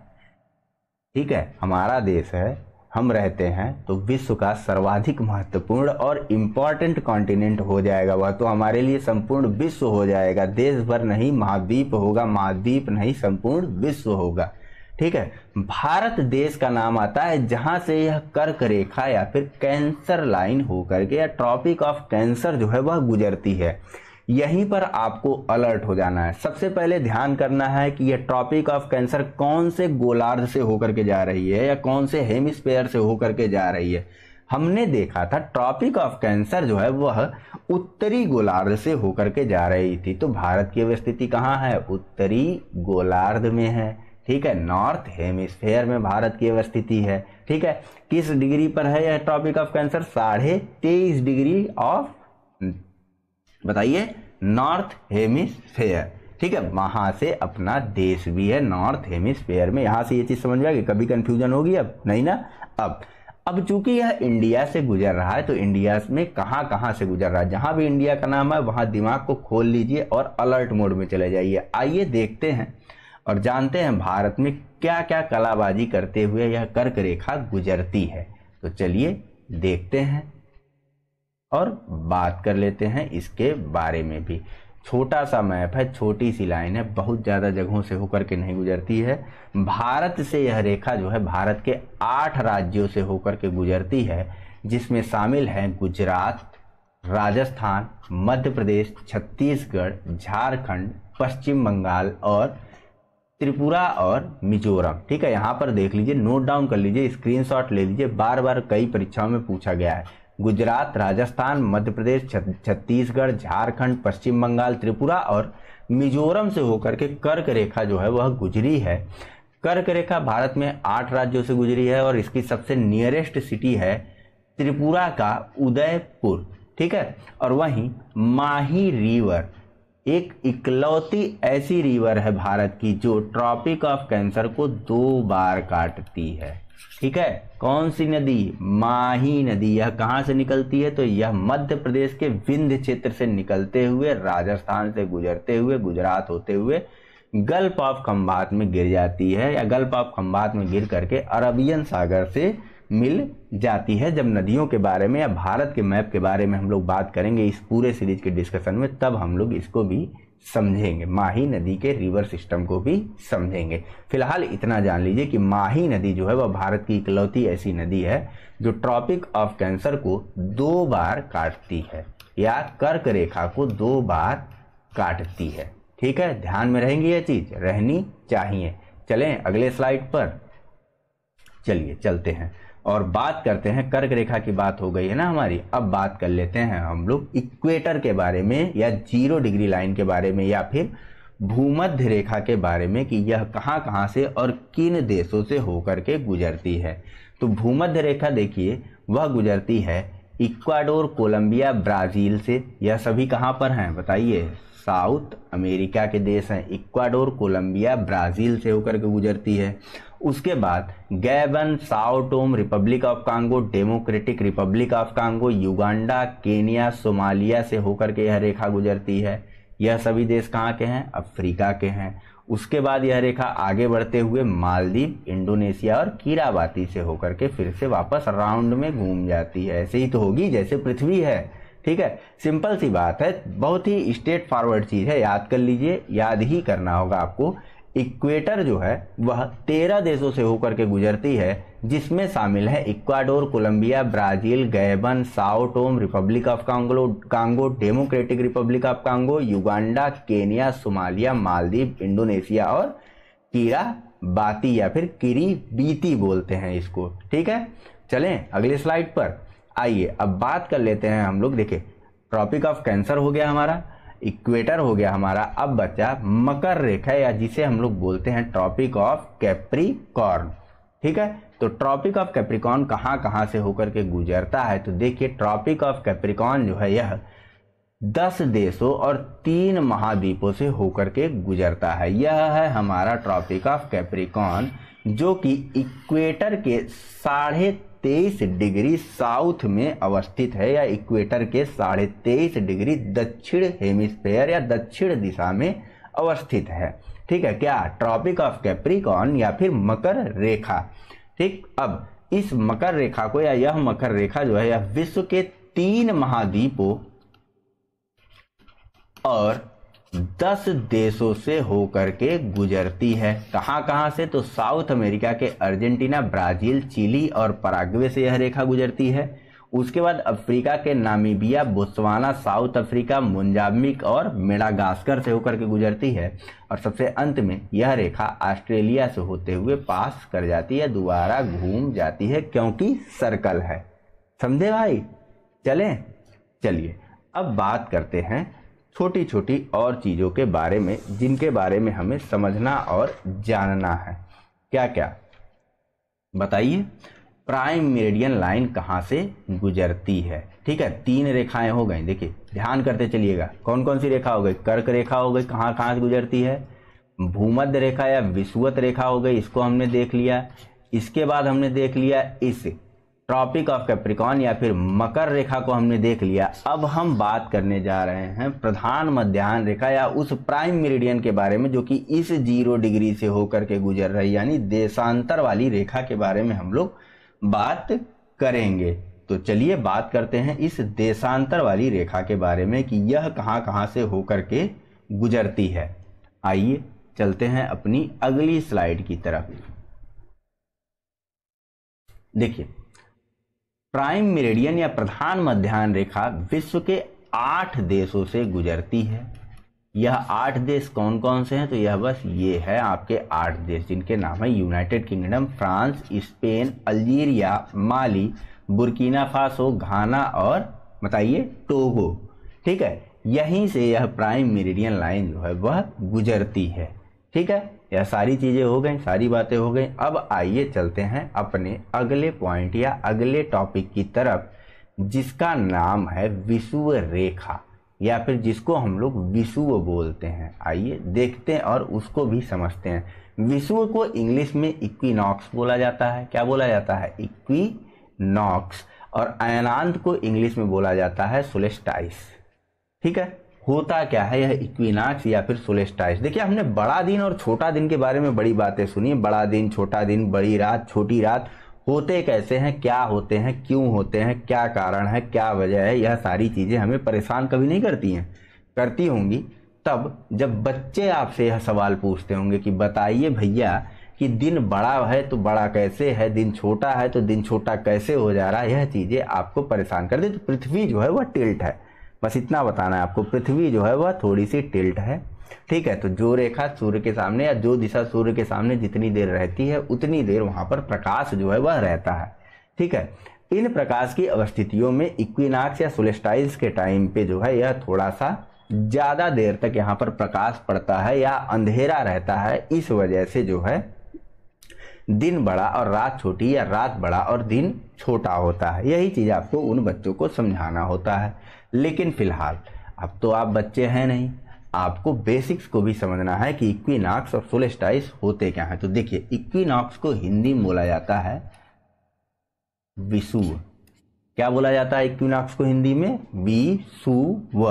ठीक है, हमारा देश है, हम रहते हैं, तो विश्व का सर्वाधिक महत्वपूर्ण और इम्पॉर्टेंट कॉन्टिनेंट हो जाएगा वह, तो हमारे लिए संपूर्ण विश्व हो जाएगा। देश भर नहीं महाद्वीप होगा, महाद्वीप नहीं संपूर्ण विश्व होगा। ठीक है। भारत देश का नाम आता है जहां से यह कर्क रेखा या फिर कैंसर लाइन होकर के या ट्रॉपिक ऑफ कैंसर जो है वह गुजरती है। यहीं पर आपको अलर्ट हो जाना है। सबसे पहले ध्यान करना है कि यह ट्रॉपिक ऑफ कैंसर कौन से गोलार्ध से होकर के जा रही है या कौन से हेमिस्फीयर से होकर के जा रही है। हमने देखा था ट्रॉपिक ऑफ कैंसर जो है वह उत्तरी गोलार्ध से होकर के जा रही थी। तो भारत की अवस्थिति कहाँ है? उत्तरी गोलार्ध में है। ठीक है, नॉर्थ हेमिस्फीयर में भारत की अवस्थिति है। ठीक है, किस डिग्री पर है यह tropic of cancer? 23.5 degree of, बताइए, नॉर्थ हेमिस्फीयर। ठीक है, वहां से अपना देश भी है नॉर्थ हेमिस्फीयर में। यहां से ये चीज समझ में आ गई, कभी कंफ्यूजन होगी अब नहीं ना। अब चूंकि यह इंडिया से गुजर रहा है तो इंडिया में कहां से गुजर रहा है? जहां भी इंडिया का नाम है वहां दिमाग को खोल लीजिए और अलर्ट मोड में चले जाइए। आइए देखते हैं और जानते हैं भारत में क्या क्या कलाबाजी करते हुए यह कर्क रेखा गुजरती है। तो चलिए देखते हैं और बात कर लेते हैं इसके बारे में भी। छोटा सा मैप है, छोटी सी लाइन है, बहुत ज्यादा जगहों से होकर के नहीं गुजरती है। भारत से यह रेखा जो है भारत के 8 राज्यों से होकर के गुजरती है, जिसमें शामिल हैं गुजरात, राजस्थान, मध्य प्रदेश, छत्तीसगढ़, झारखंड, पश्चिम बंगाल और त्रिपुरा और मिजोरम। ठीक है, यहाँ पर देख लीजिए, नोट डाउन कर लीजिए, स्क्रीनशॉट ले लीजिए, बार बार कई परीक्षाओं में पूछा गया है। गुजरात, राजस्थान, मध्य प्रदेश, छत्तीसगढ़, झारखंड, पश्चिम बंगाल, त्रिपुरा और मिजोरम से होकर के कर्क रेखा जो है वह गुजरी है। कर्क रेखा भारत में 8 राज्यों से गुजरी है और इसकी सबसे नियरेस्ट सिटी है त्रिपुरा का उदयपुर। ठीक है, और वहीं माही रिवर एक इकलौती ऐसी रिवर है भारत की जो ट्रॉपिक ऑफ कैंसर को 2 बार काटती है। ठीक है, कौन सी नदी? माही नदी। यह कहां से निकलती है? तो यह मध्य प्रदेश के विंध्य क्षेत्र से निकलते हुए राजस्थान से गुजरते हुए गुजरात होते हुए गल्फ ऑफ खंबात में गिर जाती है, या गल्फ ऑफ खंबात में गिर करके अरबियन सागर से मिल जाती है। जब नदियों के बारे में या भारत के मैप के बारे में हम लोग बात करेंगे इस पूरे सीरीज के डिस्कशन में, तब हम लोग इसको भी समझेंगे, माही नदी के रिवर सिस्टम को भी समझेंगे। फिलहाल इतना जान लीजिए कि माही नदी जो है वह भारत की इकलौती ऐसी नदी है जो ट्रॉपिक ऑफ कैंसर को 2 बार काटती है, या कर्क रेखा को 2 बार काटती है। ठीक है, ध्यान में रहेंगी, यह चीज रहनी चाहिए। चलें अगले स्लाइड पर, चलिए चलते हैं और बात करते हैं। कर्क रेखा की बात हो गई है ना हमारी, अब बात कर लेते हैं हम लोग इक्वेटर के बारे में, या 0 डिग्री लाइन के बारे में, या फिर भूमध्य रेखा के बारे में कि यह कहां से और किन देशों से होकर के गुजरती है। तो भूमध्य रेखा देखिए वह गुजरती है इक्वाडोर, कोलंबिया, ब्राजील से। यह सभी कहां पर हैं बताइए? साउथ अमेरिका के देश हैं। इक्वाडोर, कोलंबिया, ब्राजील से होकर के गुजरती है। उसके बाद Gabon, Sao Tome, Republic of Congo, Democratic Republic of Congo, Uganda, Kenya, Somalia से होकर के यह रेखा गुजरती है। यह सभी देश कहाँ के हैं? अफ्रीका के हैं। उसके बाद यह रेखा आगे बढ़ते हुए मालदीव, इंडोनेशिया और किराबाती से होकर के फिर से वापस राउंड में घूम जाती है। ऐसे ही तो होगी जैसे पृथ्वी है। ठीक है, सिंपल सी बात है, बहुत ही स्ट्रेट फॉरवर्ड चीज है, याद कर लीजिए, याद ही करना होगा आपको। इक्वेटर जो है वह 13 देशों से होकर के गुजरती है, जिसमें शामिल है Ecuador, Colombia, Brazil, Gabon, Sao Tome, Republic of Congo, Democratic Republic of Congo, Uganda, Kenya, Somalia, Maldives, Indonesia और बाती या फिर किरीबीती बोलते हैं इसको। ठीक है, चलें अगले स्लाइड पर। आइए अब बात कर लेते हैं हम लोग। देखिए ट्रॉपिक ऑफ कैंसर हो गया हमारा, इक्वेटर हो गया हमारा, अब बचा मकर रेखा या जिसे हम लोग बोलते हैं ट्रॉपिक ऑफ कैप्रिकॉर्न। ठीक है, तो ट्रॉपिक ऑफ कैप्रिकॉर्न कहाँ कहाँ से होकर के गुजरता है, तो देखिए ट्रॉपिक ऑफ कैप्रिकॉर्न जो है यह 10 देशों और 3 महाद्वीपों से होकर के गुजरता है। यह है हमारा ट्रॉपिक ऑफ कैप्रिकॉर्न, जो कि इक्वेटर के 23.5 डिग्री साउथ में अवस्थित है, या इक्वेटर के 23.5 डिग्री दक्षिण हेमिस्फेयर या दक्षिण दिशा में अवस्थित है। ठीक है, क्या ट्रॉपिक ऑफ कैप्रिकॉर्न या फिर मकर रेखा। ठीक, अब इस मकर रेखा को या यह मकर रेखा जो है यह विश्व के 3 महाद्वीपों और 10 देशों से होकर के गुजरती है। कहां कहां से, तो साउथ अमेरिका के अर्जेंटीना, ब्राजील, चिली और पराग्वे से यह रेखा गुजरती है। उसके बाद अफ्रीका के Namibia, Botswana, south Africa, Mozambique और मेडागास्कर से होकर के गुजरती है। और सबसे अंत में यह रेखा ऑस्ट्रेलिया से होते हुए पास कर जाती है, दोबारा घूम जाती है, क्योंकि सर्कल है। समझे भाई। चलिए अब बात करते हैं छोटी छोटी और चीज़ों के बारे में, जिनके बारे में हमें समझना और जानना है। क्या क्या बताइए। प्राइम मेरिडियन लाइन कहाँ से गुजरती है। ठीक है, 3 रेखाएं हो गई। देखिए ध्यान करते चलिएगा, कौन कौन सी रेखा हो गई। कर्क रेखा हो गई, कहाँ कहाँ से गुजरती है। भूमध्य रेखा या विषुवत रेखा हो गई, इसको हमने देख लिया। इसके बाद हमने देख लिया इस ट्रॉपिक ऑफ कैप्रिकॉर्न या फिर मकर रेखा को हमने देख लिया। अब हम बात करने जा रहे हैं प्रधान मध्याह्न रेखा या उस प्राइम मेरिडियन के बारे में, जो कि इस 0 डिग्री से होकर के गुजर रही, यानी देशांतर वाली रेखा के बारे में हम लोग बात करेंगे। तो चलिए बात करते हैं इस देशांतर वाली रेखा के बारे में कि यह कहां कहां से होकर के गुजरती है। आइए चलते हैं अपनी अगली स्लाइड की तरफ। देखिए प्राइम मेरिडियन या प्रधान मध्याह्न रेखा विश्व के 8 देशों से गुजरती है। यह 8 देश कौन कौन से हैं, तो यह बस ये है आपके 8 देश, जिनके नाम है United Kingdom, France, Spain, Algeria, Mali, Burkina Faso, Ghana और बताइए टोगो। ठीक है, यहीं से यह प्राइम मेरिडियन लाइन जो है वह गुजरती है। ठीक है, यह सारी चीजें हो गई, सारी बातें हो गई। अब आइए चलते हैं अपने अगले पॉइंट या अगले टॉपिक की तरफ, जिसका नाम है विषुव रेखा या फिर जिसको हम लोग विषुव बोलते हैं। आइए देखते हैं और उसको भी समझते हैं। विषुव को इंग्लिश में इक्विनॉक्स बोला जाता है। क्या बोला जाता है, इक्विनॉक्स। और अयनांत को इंग्लिश में बोला जाता है सोलेस्टाइस। ठीक है, होता क्या है यह इक्विनॉक्स या फिर सोलेस्टाइस। देखिए हमने बड़ा दिन और छोटा दिन के बारे में बड़ी बातें सुनी। बड़ा दिन, छोटा दिन, बड़ी रात, छोटी रात होते कैसे हैं, क्या होते हैं, क्यों होते हैं, क्या कारण है, क्या वजह है, यह सारी चीजें हमें परेशान कभी नहीं करती हैं। करती होंगी तब जब बच्चे आपसे यह सवाल पूछते होंगे कि बताइए भैया कि दिन बड़ा है तो बड़ा कैसे है, दिन छोटा है तो दिन छोटा कैसे हो जा रहा है। यह चीजें आपको परेशान कर दे। तो पृथ्वी जो है वह टिल्ट है, बस इतना बताना है आपको। पृथ्वी जो है वह थोड़ी सी टिल्ट है। ठीक है, तो जो रेखा सूर्य के सामने या जो दिशा सूर्य के सामने जितनी देर रहती है उतनी देर वहां पर प्रकाश जो है वह रहता है। ठीक है, इन प्रकाश की अवस्थितियों में इक्विनॉक्स या सोलेस्टाइस के टाइम पे जो है यह थोड़ा सा ज्यादा देर तक यहाँ पर प्रकाश पड़ता है या अंधेरा रहता है। इस वजह से जो है दिन बड़ा और रात छोटी या रात बड़ा और दिन छोटा होता है। यही चीज आपको उन बच्चों को समझाना होता है। लेकिन फिलहाल अब तो आप बच्चे हैं नहीं, आपको बेसिक्स को भी समझना है कि इक्विनॉक्स और सोलेस्टाइस होते क्या है। तो देखिए इक्विनॉक्स को हिंदी में बोला जाता है विषुव। क्या बोला जाता है इक्विनॉक्स को हिंदी में, विषुव।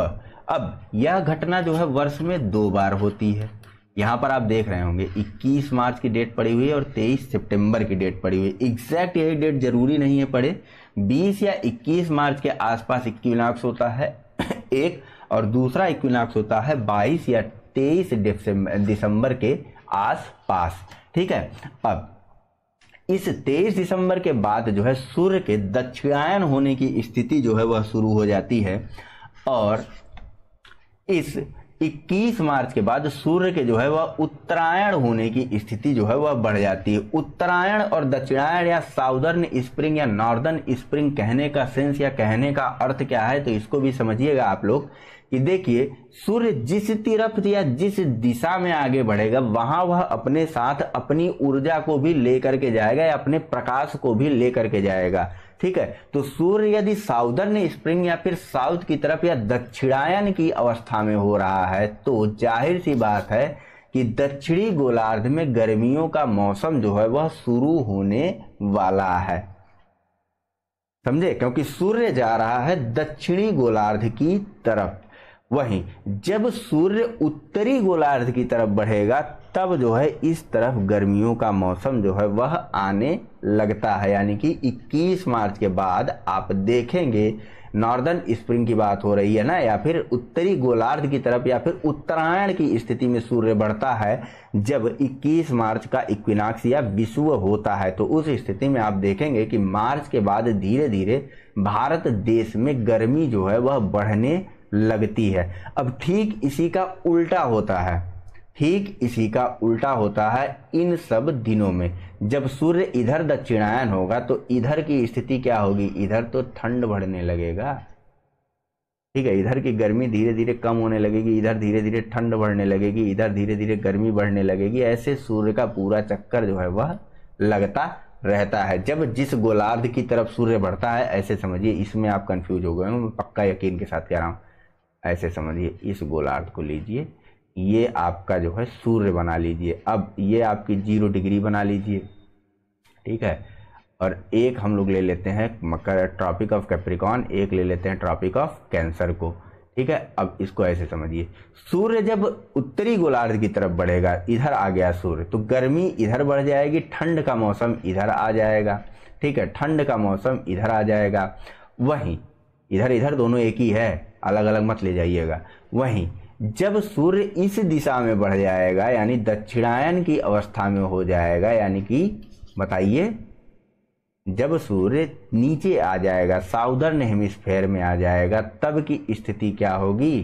अब यह घटना जो है वर्ष में 2 बार होती है। यहाँ पर आप देख रहे होंगे 21 मार्च की डेट पड़ी हुई है और 23 सितंबर की डेट पड़ी हुई है। एग्जैक्ट यही डेट जरूरी नहीं है पड़े, 20 या 21 मार्च के आसपास इक्विनॉक्स होता है एक, और दूसरा इक्विनॉक्स होता है 22 या 23 दिसंबर के आसपास। ठीक है, अब इस 23 दिसंबर के बाद जो है सूर्य के दक्षिणायन होने की स्थिति जो है वह शुरू हो जाती है। और इस 21 मार्च के बाद सूर्य के जो है वह उत्तरायण होने की स्थिति जो है वह बढ़ जाती है। उत्तरायण और दक्षिणायन या साउदर्न स्प्रिंग या नॉर्दर्न स्प्रिंग कहने का सेंस या कहने का अर्थ क्या है, तो इसको भी समझिएगा आप लोग कि देखिए सूर्य जिस तरफ या जिस दिशा में आगे बढ़ेगा वहां वह अपने साथ अपनी ऊर्जा को भी लेकर के जाएगा या अपने प्रकाश को भी लेकर के जाएगा। ठीक है, तो सूर्य यदि साउदर्न स्प्रिंग या फिर साउथ की तरफ या दक्षिणायन की अवस्था में हो रहा है तो जाहिर सी बात है कि दक्षिणी गोलार्ध में गर्मियों का मौसम जो है वह शुरू होने वाला है। समझे, क्योंकि सूर्य जा रहा है दक्षिणी गोलार्ध की तरफ। वहीं जब सूर्य उत्तरी गोलार्ध की तरफ बढ़ेगा तब जो है इस तरफ गर्मियों का मौसम जो है वह आने लगता है। यानी कि 21 मार्च के बाद आप देखेंगे नॉर्दर्न स्प्रिंग की बात हो रही है ना, या फिर उत्तरी गोलार्ध की तरफ या फिर उत्तरायण की स्थिति में सूर्य बढ़ता है जब 21 मार्च का इक्विनॉक्स या विषुव होता है। तो उस स्थिति में आप देखेंगे कि मार्च के बाद धीरे धीरे भारत देश में गर्मी जो है वह बढ़ने लगती है। अब ठीक इसी का उल्टा होता है, ठीक इसी का उल्टा होता है इन सब दिनों में। जब सूर्य इधर दक्षिणायन होगा तो इधर की स्थिति क्या होगी, इधर तो ठंड बढ़ने लगेगा। ठीक है, इधर की गर्मी धीरे धीरे कम होने लगेगी, इधर धीरे धीरे ठंड बढ़ने लगेगी, इधर धीरे धीरे गर्मी बढ़ने लगेगी। ऐसे सूर्य का पूरा चक्कर जो है वह लगता रहता है। जब जिस गोलार्ध की तरफ सूर्य बढ़ता है, ऐसे समझिए, इसमें आप कंफ्यूज हो गए, मैं पक्का यकीन के साथ कह रहा हूं, ऐसे समझिए इस गोलार्ध को लीजिए, ये आपका जो है सूर्य बना लीजिए। अब ये आपकी 0 डिग्री बना लीजिए। ठीक है, और एक हम लोग ले लेते हैं मकर ट्रॉपिक ऑफ कैप्रिकॉर्न, एक ले लेते हैं ट्रॉपिक ऑफ कैंसर को। ठीक है, अब इसको ऐसे समझिए, सूर्य जब उत्तरी गोलार्ध की तरफ बढ़ेगा, इधर आ गया सूर्य, तो गर्मी इधर बढ़ जाएगी, ठंड का मौसम इधर आ जाएगा। ठीक है, ठंड का मौसम इधर आ जाएगा। वहीं इधर इधर दोनों एक ही है, अलग अलग मत ले जाइएगा। वहीं जब सूर्य इस दिशा में बढ़ जाएगा यानी दक्षिणायन की अवस्था में हो जाएगा, यानी कि बताइए जब सूर्य नीचे आ जाएगा, साउदर्न हेमिस्फेयर में आ जाएगा, तब की स्थिति क्या होगी,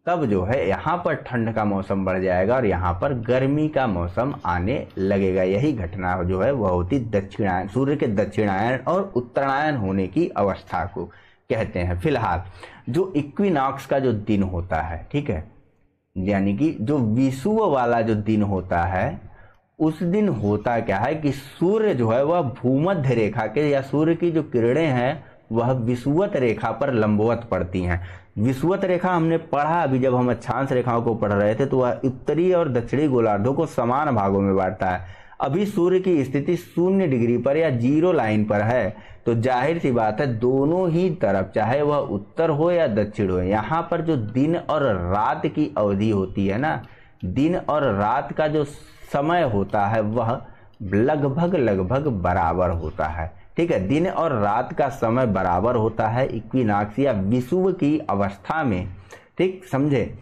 तब जो है यहाँ पर ठंड का मौसम बढ़ जाएगा और यहाँ पर गर्मी का मौसम आने लगेगा। यही घटना जो है वह होती दक्षिणायन, सूर्य के दक्षिणायन और उत्तरायण होने की अवस्था को कहते हैं। फिलहाल जो इक्विनॉक्स का जो दिन होता है, ठीक है, यानी कि जो विषुव वाला जो दिन होता है, उस दिन होता क्या है कि सूर्य जो है वह भूमध्य रेखा के या सूर्य की जो किरणें हैं वह विषुवत रेखा पर लंबवत पड़ती हैं। विषुवत रेखा हमने पढ़ा अभी जब हम अक्षांश रेखाओं को पढ़ रहे थे, तो वह उत्तरी और दक्षिणी गोलार्धों को समान भागों में बांटता है। अभी सूर्य की स्थिति 0 डिग्री पर या 0 लाइन पर है, तो जाहिर सी बात है दोनों ही तरफ, चाहे वह उत्तर हो या दक्षिण हो, यहाँ पर जो दिन और रात की अवधि होती है ना, दिन और रात का जो समय होता है वह लगभग बराबर होता है। ठीक है, दिन और रात का समय बराबर होता है इक्विनॉक्स या विषुव की अवस्था में। ठीक, समझे,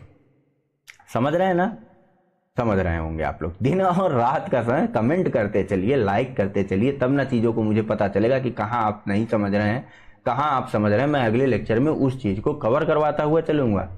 समझ रहे हैं ना, समझ रहे होंगे आप लोग। दिन और रात का समय कमेंट करते चलिए, लाइक करते चलिए, तब ना चीजों को मुझे पता चलेगा कि कहाँ आप नहीं समझ रहे हैं, कहाँ आप समझ रहे हैं। मैं अगले लेक्चर में उस चीज को कवर करवाता हुआ चलूंगा।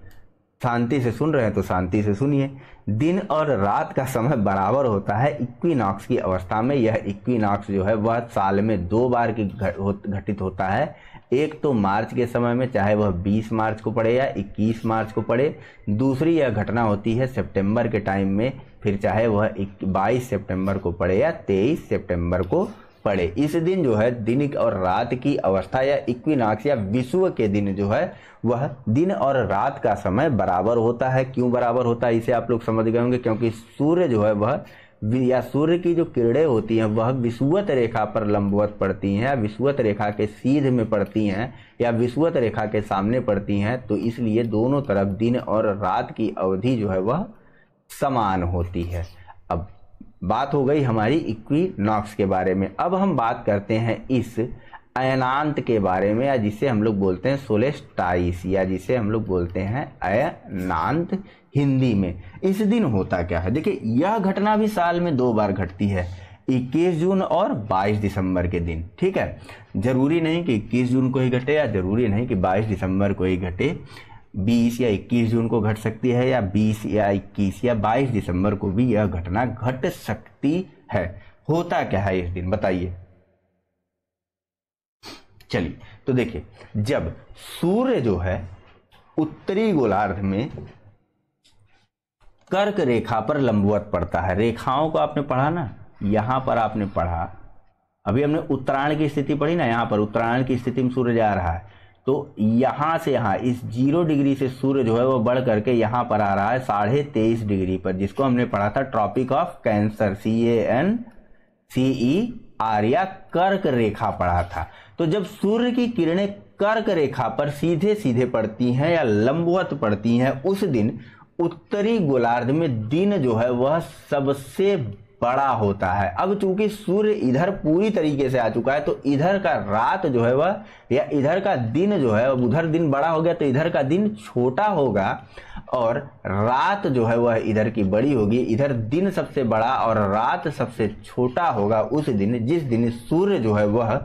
शांति से सुन रहे हैं तो शांति से सुनिए। दिन और रात का समय बराबर होता है इक्विनॉक्स की अवस्था में। यह इक्विनॉक्स जो है वह साल में 2 बार की घटित होता है। एक तो मार्च के समय में, चाहे वह 20 मार्च को पड़े या 21 मार्च को पड़े। दूसरी यह घटना होती है सितंबर के टाइम में, फिर चाहे वह 22 सितंबर को पड़े या 23 सितंबर को पड़े। इस दिन जो है दिन और रात की अवस्था या इक्विनॉक्स या विषुव के दिन जो है वह दिन और रात का समय बराबर होता है। क्यों बराबर होता है इसे आप लोग समझ गए होंगे, क्योंकि सूर्य जो है वह या सूर्य की जो किरणें होती हैं वह विषुवत रेखा पर लंबवत पड़ती हैं, विषुवत रेखा के सीध में पड़ती हैं या विषुवत रेखा के सामने पड़ती हैं, तो इसलिए दोनों तरफ दिन और रात की अवधि जो है वह समान होती है। अब बात हो गई हमारी इक्विनॉक्स के बारे में। अब हम बात करते हैं इस अयनांत के बारे में, या जिसे हम लोग बोलते हैं सोलेस्टाइस, या जिसे हम लोग बोलते हैं अयनांत हिंदी में। इस दिन होता क्या है, देखिए यह घटना भी साल में 2 बार घटती है, 21 जून और 22 दिसंबर के दिन। ठीक है, जरूरी नहीं कि 21 जून को ही घटे या जरूरी नहीं कि 22 दिसंबर को ही घटे। 20 या 21 जून को घट सकती है, या 20 या 21 या 22 दिसंबर को भी यह घटना घट सकती है। होता क्या है इस दिन बताइए। चलिए तो देखिए, जब सूर्य जो है उत्तरी गोलार्ध में कर्क रेखा पर लंबवत पड़ता है। रेखाओं को आपने पढ़ा ना, यहां पर आपने पढ़ा, अभी हमने उत्तरायण की स्थिति पढ़ी ना, यहां पर उत्तरायण की स्थिति में सूर्य जा रहा है, तो यहां से यहां इस 0 डिग्री से सूर्य जो है वो बढ़ करके यहां पर आ रहा है 23.5 डिग्री पर, जिसको हमने पढ़ा था ट्रॉपिक ऑफ कैंसर, CANCER, या कर्क रेखा पढ़ा था। तो जब सूर्य की किरणें कर्क रेखा पर सीधे सीधे पड़ती हैं या लंबवत पड़ती हैं, उस दिन उत्तरी गोलार्ध में दिन जो है वह सबसे बड़ा होता है। अब चूंकि सूर्य इधर पूरी तरीके से आ चुका है, तो इधर का रात जो है वह, या इधर का दिन जो है, उधर दिन बड़ा हो गया तो इधर का दिन छोटा होगा, और रात जो है वह इधर की बड़ी होगी। इधर दिन सबसे बड़ा और रात सबसे छोटा होगा उस दिन, जिस दिन सूर्य जो है वह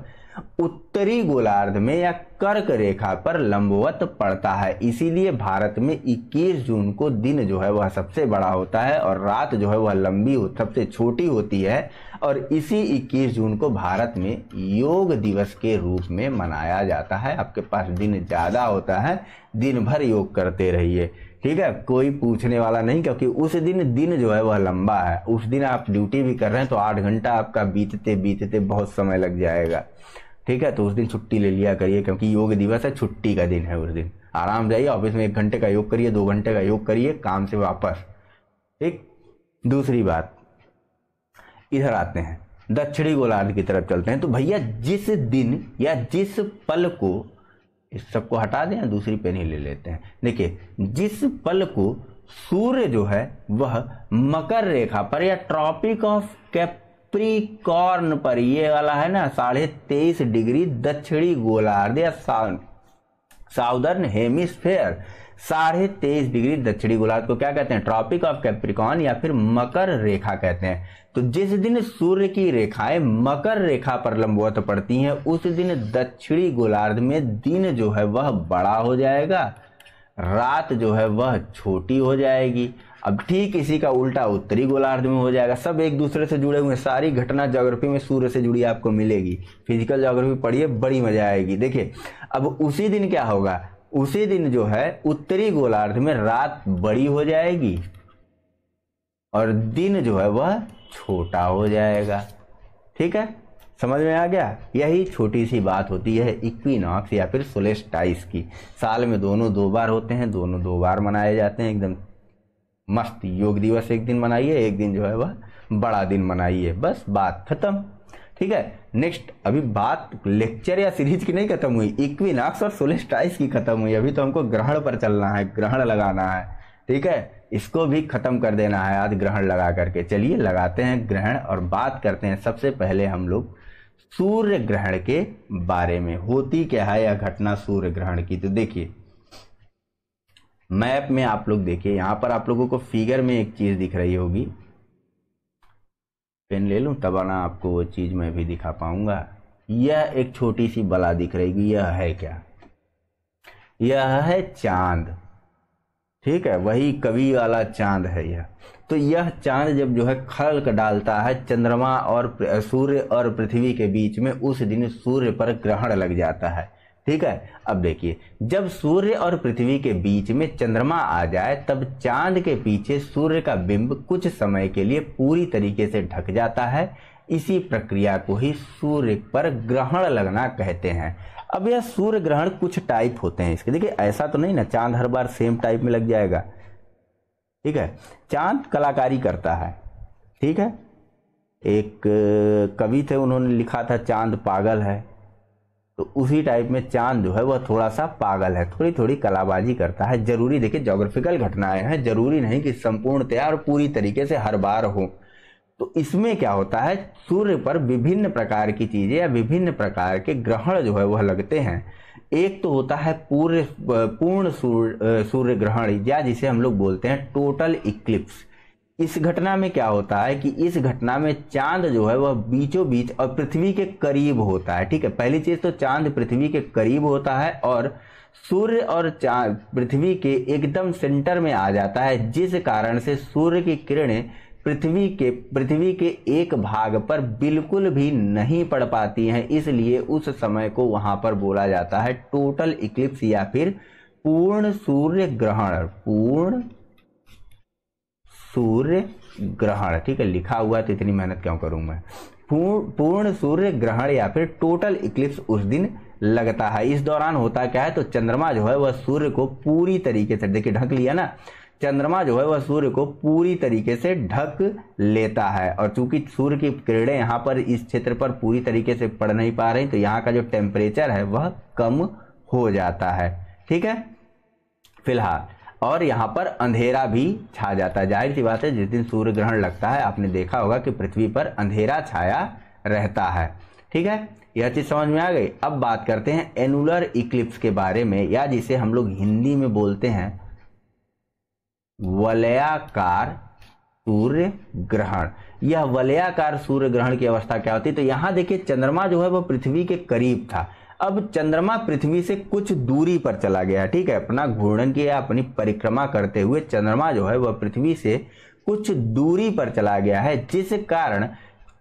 उत्तरी गोलार्ध में या कर्क रेखा पर लंबवत पड़ता है। इसीलिए भारत में 21 जून को दिन जो है वह सबसे बड़ा होता है और रात जो है वह लंबी सबसे छोटी होती है। और इसी 21 जून को भारत में योग दिवस के रूप में मनाया जाता है। आपके पास दिन ज्यादा होता है, दिन भर योग करते रहिए, ठीक है, कोई पूछने वाला नहीं, क्योंकि उस दिन जो है वह लंबा है। उस दिन आप ड्यूटी भी कर रहे हैं तो 8 घंटा आपका बीतते बीतते बहुत समय लग जाएगा, ठीक है। तो उस दिन छुट्टी ले लिया करिए, क्योंकि योग दिवस है, छुट्टी का दिन है। उस दिन आराम जाइए, ऑफिस में 1 घंटे का योग करिए, 2 घंटे का योग करिए, काम से वापस, ठीक। दूसरी बात, इधर आते हैं, दक्षिणी गोलार्ध की तरफ चलते हैं। तो भैया जिस दिन या जिस पल को, इस सबको हटा दें, दूसरी पेन ही ले लेते हैं। देखिए, जिस पल को सूर्य जो है वह मकर रेखा पर या ट्रॉपिक ऑफ कैप्रिकॉर्न पर, ये वाला है ना 23.5 डिग्री दक्षिणी गोलार्ध या साउदर्न हेमिस्फेयर, 23.5 डिग्री दक्षिणी गोलार्ध को क्या कहते हैं? ट्रॉपिक ऑफ कैप्रिकॉर्न या फिर मकर रेखा कहते हैं। तो जिस दिन सूर्य की रेखाएं मकर रेखा पर लंबवत पड़ती हैं, उस दिन दक्षिणी गोलार्ध में दिन जो है वह बड़ा हो जाएगा, रात जो है वह छोटी हो जाएगी। अब ठीक इसी का उल्टा उत्तरी गोलार्ध में हो जाएगा। सब एक दूसरे से जुड़े हुए, सारी घटना ज्योग्राफी में सूर्य से जुड़ी आपको मिलेगी। फिजिकल ज्योग्राफी पढ़िए, बड़ी मजा आएगी। देखिए, अब उसी दिन क्या होगा, उसी दिन जो है उत्तरी गोलार्ध में रात बड़ी हो जाएगी और दिन जो है वह छोटा हो जाएगा। ठीक है, समझ में आ गया? यही छोटी सी बात होती है इक्विनॉक्स या फिर सोलेस्टाइस की। साल में दोनों 2 बार होते हैं, दोनों 2 बार मनाए जाते हैं। एकदम मस्त योग दिवस एक दिन मनाइए, एक दिन जो है वह बड़ा दिन मनाइए, बस बात खत्म। ठीक है, नेक्स्ट, अभी बात लेक्चर या सीरीज की नहीं खत्म हुई, इक्विनॉक्स और सोलेस्टाइस की खत्म हुई। अभी तो हमको ग्रहण पर चलना है, ग्रहण लगाना है। ठीक है, इसको भी खत्म कर देना है आज ग्रहण लगा करके। चलिए लगाते हैं ग्रहण और बात करते हैं। सबसे पहले हम लोग सूर्य ग्रहण के बारे में, होती क्या है यह घटना सूर्य ग्रहण की। तो देखिए, मैप में आप लोग देखिए, यहां पर आप लोगों को फिगर में एक चीज दिख रही होगी। पेन ले लूं तब ना आपको वो चीज मैं भी दिखा पाऊंगा। यह एक छोटी सी बला दिख रही है, यह है क्या? यह है चांद। ठीक है, वही कवि वाला चांद है यह। तो यह चांद जब जो है खल्क डालता है चंद्रमा और सूर्य और पृथ्वी के बीच में, उस दिन सूर्य पर ग्रहण लग जाता है। ठीक है, अब देखिए, जब सूर्य और पृथ्वी के बीच में चंद्रमा आ जाए, तब चांद के पीछे सूर्य का बिंब कुछ समय के लिए पूरी तरीके से ढक जाता है। इसी प्रक्रिया को ही सूर्य पर ग्रहण लगना कहते हैं। अब यह सूर्य ग्रहण कुछ टाइप होते हैं इसके। देखिए, ऐसा तो नहीं ना चांद हर बार सेम टाइप में लग जाएगा। ठीक है, चांद कलाकारी करता है। ठीक है, एक कवि थे, उन्होंने लिखा था चांद पागल है। तो उसी टाइप में चांद जो है वह थोड़ा सा पागल है, थोड़ी थोड़ी कलाबाजी करता है। जरूरी, देखिए ज्योग्राफिकल घटनाएं हैं, जरूरी नहीं कि संपूर्णतया और पूरी तरीके से हर बार हो। तो इसमें क्या होता है, सूर्य पर विभिन्न प्रकार की चीजें या विभिन्न प्रकार के ग्रहण जो है वह लगते हैं। एक तो होता है पूर्ण सूर्य ग्रहण, या जिसे हम लोग बोलते हैं टोटल इक्लिप्स। इस घटना में क्या होता है कि इस घटना में चांद जो है वह बीचों बीच और पृथ्वी के करीब होता है। ठीक है, पहली चीज तो चांद पृथ्वी के करीब होता है और सूर्य और पृथ्वी के एकदम सेंटर में आ जाता है, जिस कारण से सूर्य की किरणें पृथ्वी के एक भाग पर बिल्कुल भी नहीं पड़ पाती हैं। इसलिए उस समय को वहां पर बोला जाता है टोटल इक्लिप्स या फिर पूर्ण सूर्य ग्रहण। पूर्ण सूर्य ग्रहण, ठीक है, लिखा हुआ है तो इतनी मेहनत क्यों करूं मैं। पूर्ण सूर्य ग्रहण या फिर टोटल इक्लिप्स उस दिन लगता है। इस दौरान होता क्या है, तो चंद्रमा जो है वह सूर्य को पूरी तरीके से, देखिए ढक लिया ना, चंद्रमा जो है वह सूर्य को पूरी तरीके से ढक लेता है। और चूंकि सूर्य की किरणें यहाँ पर इस क्षेत्र पर पूरी तरीके से पड़ नहीं पा रही, तो यहाँ का जो टेम्परेचर है वह कम हो जाता है। ठीक है, फिलहाल और यहाँ पर अंधेरा भी छा जाता है। जाहिर सी बात है, जिस दिन सूर्य ग्रहण लगता है आपने देखा होगा कि पृथ्वी पर अंधेरा छाया रहता है। ठीक है, यह चीज समझ में आ गई। अब बात करते हैं एनुलर इक्लिप्स के बारे में, या जिसे हम लोग हिंदी में बोलते हैं वलयाकार सूर्य ग्रहण। यह वलयाकार सूर्य ग्रहण की अवस्था क्या होती है, तो यहां देखिए चंद्रमा जो है वह पृथ्वी के करीब था। अब चंद्रमा पृथ्वी से कुछ दूरी पर चला गया। ठीक है, अपना घूर्णन किया, अपनी परिक्रमा करते हुए चंद्रमा जो है वह पृथ्वी से कुछ दूरी पर चला गया है, जिस कारण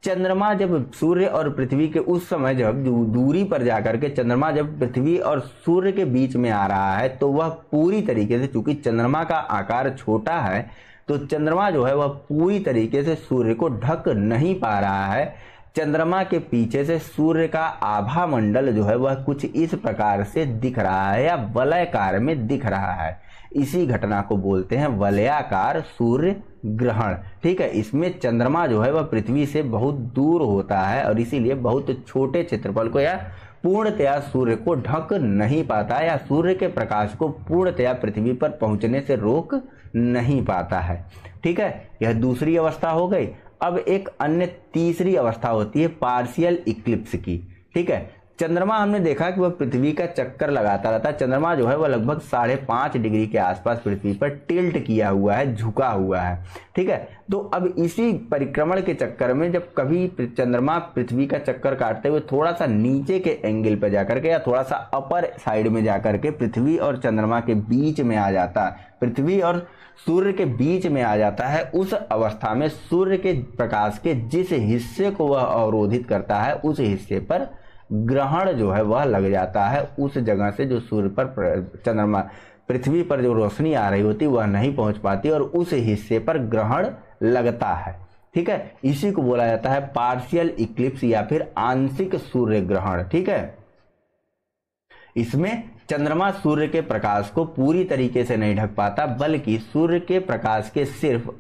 चंद्रमा जब सूर्य और पृथ्वी के उस समय जब दूरी पर जाकर के चंद्रमा जब पृथ्वी और सूर्य के बीच में आ रहा है, तो वह पूरी तरीके से, चूंकि चंद्रमा का आकार छोटा है, तो चंद्रमा जो है वह पूरी तरीके से सूर्य को ढक नहीं पा रहा है। चंद्रमा के पीछे से सूर्य का आभा मंडल जो है वह कुछ इस प्रकार से दिख रहा है या वलयाकार में दिख रहा है। इसी घटना को बोलते हैं वलयाकार सूर्य ग्रहण। ठीक है, इसमें चंद्रमा जो है वह पृथ्वी से बहुत दूर होता है और इसीलिए बहुत छोटे क्षेत्रफल को या पूर्णतया सूर्य को ढक नहीं पाता है, या सूर्य के प्रकाश को पूर्णतया पृथ्वी पर पहुंचने से रोक नहीं पाता है। ठीक है, यह दूसरी अवस्था हो गई। अब एक अन्य तीसरी अवस्था होती है पार्शियल इक्लिप्स की। ठीक है, चंद्रमा हमने देखा कि वह पृथ्वी का चक्कर लगाता रहता है। चंद्रमा जो है वह लगभग 5.5 डिग्री के आसपास पृथ्वी पर टिल्ट किया हुआ है, झुका हुआ है। ठीक है, तो अब इसी परिक्रमण के चक्कर में जब कभी चंद्रमा पृथ्वी का चक्कर काटते हुए थोड़ा सा नीचे के एंगल पर जाकर के या थोड़ा सा अपर साइड में जाकर के पृथ्वी और चंद्रमा के बीच में आ जाता है, पृथ्वी और सूर्य के बीच में आ जाता है, उस अवस्था में सूर्य के प्रकाश के जिस हिस्से को वह अवरोधित करता है उस हिस्से पर ग्रहण जो है वह लग जाता है। उस जगह से जो सूर्य पर चंद्रमा पृथ्वी पर जो रोशनी आ रही होती वह नहीं पहुंच पाती और उस हिस्से पर ग्रहण लगता है। ठीक है, इसी को बोला जाता है पार्शियल इक्लिप्स या फिर आंशिक सूर्य ग्रहण। ठीक है, इसमें चंद्रमा सूर्य के प्रकाश को पूरी तरीके से नहीं ढक पाता, बल्कि सूर्य के प्रकाश के सिर्फ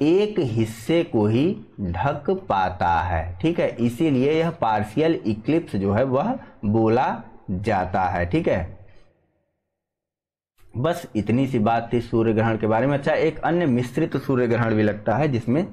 एक हिस्से को ही ढक पाता है। ठीक है, इसीलिए यह पार्शियल इक्लिप्स जो है वह बोला जाता है। ठीक है, बस इतनी सी बात थी सूर्य ग्रहण के बारे में। अच्छा, एक अन्य मिश्रित सूर्य ग्रहण भी लगता है, जिसमें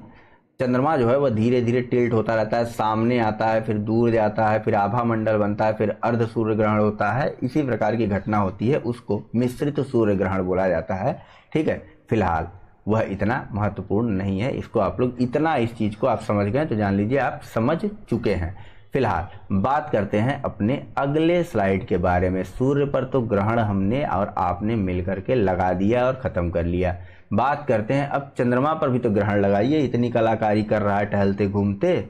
चंद्रमा जो है वह धीरे धीरे टिल्ट होता रहता है, सामने आता है, फिर दूर जाता है, फिर आभा मंडल बनता है, फिर अर्ध सूर्य ग्रहण होता है। इसी प्रकार की घटना होती है, उसको मिश्रित सूर्य ग्रहण बोला जाता है। ठीक है, फिलहाल वह इतना महत्वपूर्ण नहीं है। इसको आप लोग इतना, इस चीज को आप समझ गए तो जान लीजिए आप समझ चुके हैं। फिलहाल बात करते हैं अपने अगले स्लाइड के बारे में। सूर्य पर तो ग्रहण हमने और आपने मिलकर के लगा दिया और खत्म कर लिया। बात करते हैं अब चंद्रमा पर भी तो ग्रहण लगाइए, इतनी कलाकारी कर रहा है टहलते घूमते।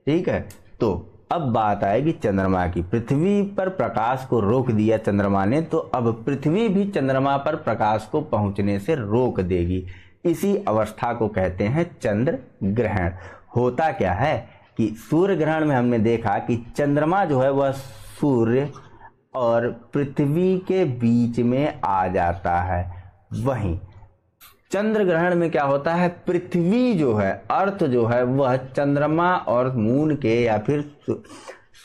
ठीक है, तो अब बात आएगी चंद्रमा की। पृथ्वी पर प्रकाश को रोक दिया चंद्रमा ने, तो अब पृथ्वी भी चंद्रमा पर प्रकाश को पहुंचने से रोक देगी। इसी अवस्था को कहते हैं चंद्र ग्रहण। होता क्या है कि सूर्य ग्रहण में हमने देखा कि चंद्रमा जो है वह सूर्य और पृथ्वी के बीच में आ जाता है। वहीं चंद्र ग्रहण में क्या होता है, पृथ्वी जो है, अर्थ जो है वह चंद्रमा और मून के या फिर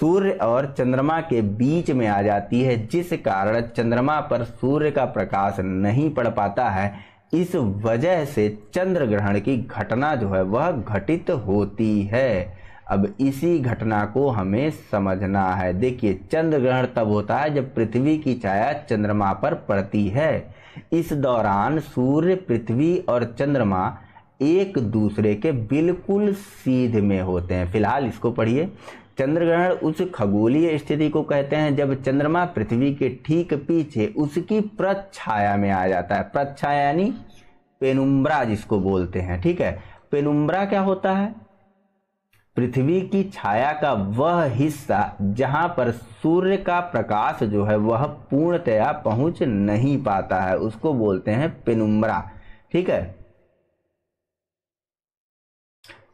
सूर्य और चंद्रमा के बीच में आ जाती है, जिस कारण चंद्रमा पर सूर्य का प्रकाश नहीं पड़ पाता है। इस वजह से चंद्र ग्रहण की घटना जो है वह घटित होती है। अब इसी घटना को हमें समझना है। देखिए, चंद्र ग्रहण तब होता है जब पृथ्वी की छाया चंद्रमा पर पड़ती है। इस दौरान सूर्य, पृथ्वी और चंद्रमा एक दूसरे के बिल्कुल सीध में होते हैं। फिलहाल इसको पढ़िए। चंद्रग्रहण उस खगोलीय स्थिति को कहते हैं जब चंद्रमा पृथ्वी के ठीक पीछे उसकी प्रच्छाया में आ जाता है। प्रच्छाया यानी पेनुम्ब्रा जिसको बोलते हैं, ठीक है। पेनुम्ब्रा क्या होता है? पृथ्वी की छाया का वह हिस्सा जहां पर सूर्य का प्रकाश जो है वह पूर्णतया पहुंच नहीं पाता है, उसको बोलते हैं पेनुम्ब्रा, ठीक है।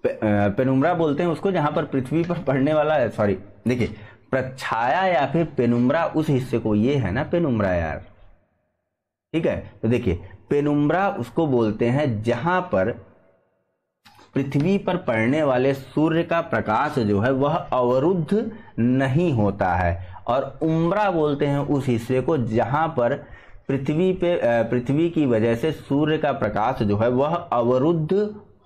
पेनुम्ब्रा बोलते हैं उसको जहां पर पृथ्वी पर पड़ने वाला है, सॉरी देखिए, प्रच्छाया या फिर पेनुम्ब्रा उस हिस्से को, ये है ना पेनुम्ब्रा यार, ठीक है। तो देखिए पेनुम्ब्रा उसको बोलते हैं जहां पर पृथ्वी पर पड़ने वाले सूर्य का प्रकाश जो है वह अवरुद्ध नहीं होता है, और उम्ब्रा बोलते हैं उस हिस्से को जहां पर पृथ्वी की वजह से सूर्य का प्रकाश जो है वह अवरुद्ध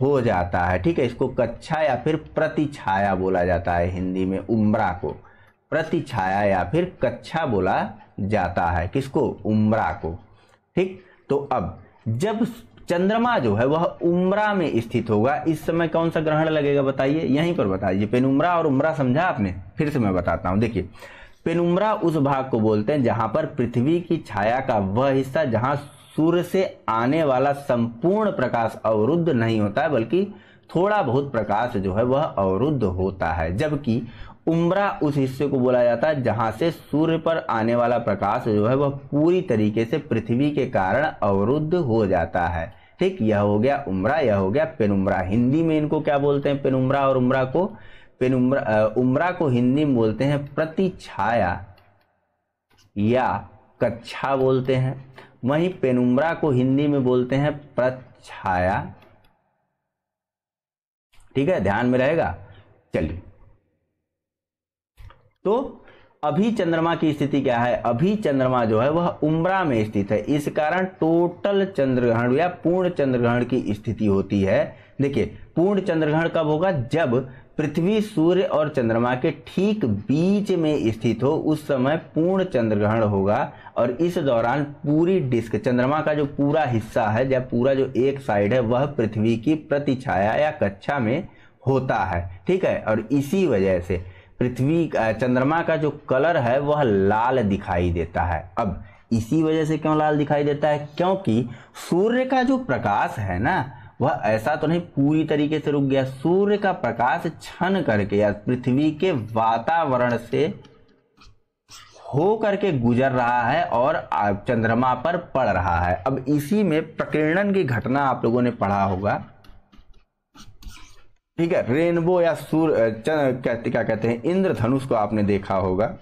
हो जाता है, ठीक है। इसको कक्षा या फिर प्रतिछाया बोला जाता है हिंदी में। उम्ब्रा को प्रतिछाया या फिर कक्षा बोला जाता है, किसको? उम्ब्रा को, ठीक। तो अब जब चंद्रमा जो है वह उम्ब्रा में स्थित होगा, इस समय कौन सा ग्रहण लगेगा बताइए, यहीं पर बताइए। पेनुम्ब्रा और उम्ब्रा समझा आपने? फिर से मैं बताता हूं। देखिए पेनुम्ब्रा उस भाग को बोलते हैं जहां पर पृथ्वी की छाया का वह हिस्सा जहां सूर्य से आने वाला संपूर्ण प्रकाश अवरुद्ध नहीं होता है, बल्कि थोड़ा बहुत प्रकाश जो है वह अवरुद्ध होता है। जबकि उम्ब्रा उस हिस्से को बोला जाता है जहां से सूर्य पर आने वाला प्रकाश जो है वह पूरी तरीके से पृथ्वी के कारण अवरुद्ध हो जाता है, ठीक। यह हो गया उम्ब्रा, यह हो गया पेनुम्ब्रा। हिंदी में इनको क्या बोलते हैं? पेनुम्ब्रा और उम्ब्रा को, उम्ब्रा को हिंदी में बोलते हैं प्रतिछाया या कक्षा बोलते हैं, वहीं पेनुम्ब्रा को हिंदी में बोलते हैं प्रच्छाया, ठीक है, ध्यान में रहेगा। चलिए, तो अभी चंद्रमा की स्थिति क्या है? अभी चंद्रमा जो है वह उम्ब्रा में स्थित है, इस कारण टोटल चंद्रग्रहण या पूर्ण चंद्रग्रहण की स्थिति होती है। देखिए पूर्ण चंद्रग्रहण कब होगा? जब पृथ्वी, सूर्य और चंद्रमा के ठीक बीच में स्थित हो, उस समय पूर्ण चंद्रग्रहण होगा। और इस दौरान पूरी डिस्क, चंद्रमा का जो पूरा हिस्सा है, जब पूरा जो एक साइड है वह पृथ्वी की प्रतिछाया या कक्षा में होता है, ठीक है। और इसी वजह से चंद्रमा का जो कलर है वह लाल दिखाई देता है। अब इसी वजह से क्यों लाल दिखाई देता है? क्योंकि सूर्य का जो प्रकाश है ना, वह ऐसा तो नहीं पूरी तरीके से रुक गया। सूर्य का प्रकाश छन करके या पृथ्वी के वातावरण से हो करके गुजर रहा है और चंद्रमा पर पड़ रहा है। अब इसी में प्रकीर्णन की घटना आप लोगों ने पढ़ा होगा, ठीक है। रेनबो या क्या कहते हैं, इंद्रधनुष को आपने देखा होगा,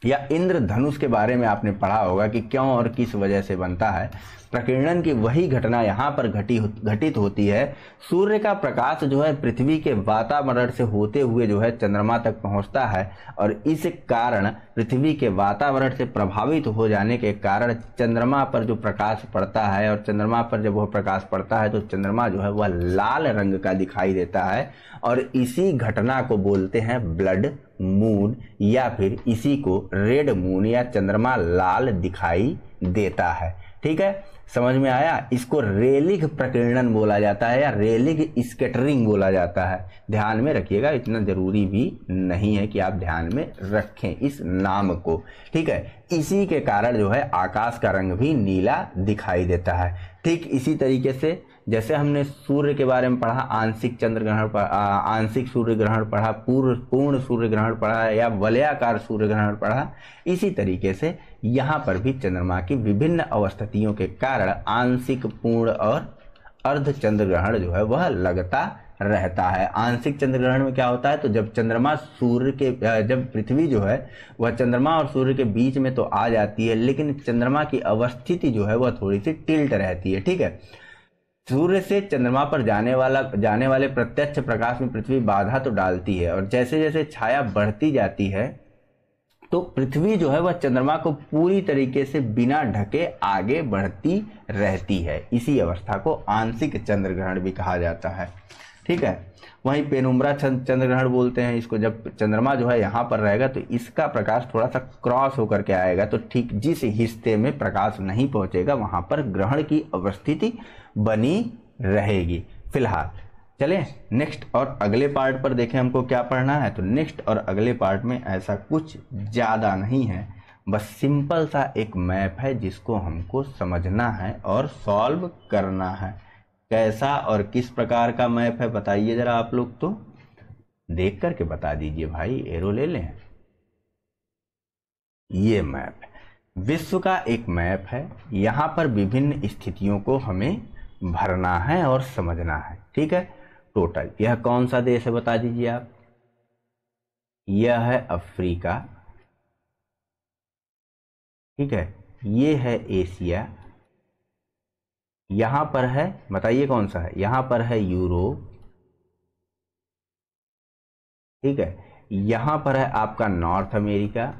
या इंद्रधनुष के बारे में आपने पढ़ा होगा कि क्यों और किस वजह से बनता है। प्रकीर्णन की वही घटना यहाँ पर घटित होती है। सूर्य का प्रकाश जो है पृथ्वी के वातावरण से होते हुए जो है चंद्रमा तक पहुँचता है, और इस कारण पृथ्वी के वातावरण से प्रभावित हो जाने के कारण चंद्रमा पर जो प्रकाश पड़ता है, और चंद्रमा पर जब वह प्रकाश पड़ता है तो चंद्रमा जो है वह लाल रंग का दिखाई देता है। और इसी घटना को बोलते हैं ब्लड मून, या फिर इसी को रेड मून या चंद्रमा लाल दिखाई देता है, ठीक है। समझ में आया? इसको रेलिग प्रकीर्णन बोला जाता है या रेलिग स्कैटरिंग बोला जाता है। ध्यान में रखिएगा, इतना जरूरी भी नहीं है कि आप ध्यान में रखें इस नाम को, ठीक है। इसी के कारण जो है आकाश का रंग भी नीला दिखाई देता है। ठीक इसी तरीके से जैसे हमने सूर्य के बारे में पढ़ा, आंशिक चंद्र ग्रहण, आंशिक सूर्य ग्रहण पढ़ा, पूर्ण सूर्य ग्रहण पढ़ा या वलयाकार सूर्य ग्रहण पढ़ा, इसी तरीके से यहाँ पर भी चंद्रमा की विभिन्न अवस्थितियों के कारण आंशिक, पूर्ण और अर्ध चंद्र ग्रहण जो है वह लगता रहता है। आंशिक चंद्र ग्रहण में क्या होता है? तो जब चंद्रमा सूर्य के, जब पृथ्वी जो है वह चंद्रमा और सूर्य के बीच में तो आ जाती है, लेकिन चंद्रमा की अवस्थिति जो है वह थोड़ी सी टिल्ट रहती है, ठीक है। सूर्य से चंद्रमा पर जाने वाले प्रत्यक्ष प्रकाश में पृथ्वी बाधा तो डालती है, और जैसे जैसे छाया बढ़ती जाती है तो पृथ्वी जो है वह चंद्रमा को पूरी तरीके से बिना ढके आगे बढ़ती रहती है। इसी अवस्था को आंशिक चंद्र ग्रहण भी कहा जाता है, ठीक है। वहीं पेनुम्ब्रा चंद्र ग्रहण बोलते हैं इसको। जब चंद्रमा जो है यहाँ पर रहेगा तो इसका प्रकाश थोड़ा सा क्रॉस होकर के आएगा, तो ठीक जिस हिस्से में प्रकाश नहीं पहुंचेगा वहां पर ग्रहण की अवस्थिति बनी रहेगी। फिलहाल चलें नेक्स्ट और अगले पार्ट पर देखें हमको क्या पढ़ना है। तो नेक्स्ट और अगले पार्ट में ऐसा कुछ ज़्यादा नहीं है, बस सिंपल सा एक मैप है जिसको हमको समझना है और सॉल्व करना है। कैसा और किस प्रकार का मैप है बताइए जरा आप लोग, तो देख करके बता दीजिए भाई, एरो ले लें। ये मैप विश्व का एक मैप है, यहाँ पर विभिन्न स्थितियों को हमें भरना है और समझना है। ठीक है, टोटल यह कौन सा देश है बता दीजिए आप। यह है अफ्रीका, ठीक है, ये है एशिया, यहां पर है बताइए कौन सा है, यहां पर है यूरोप, ठीक है, यहां पर है आपका नॉर्थ अमेरिका,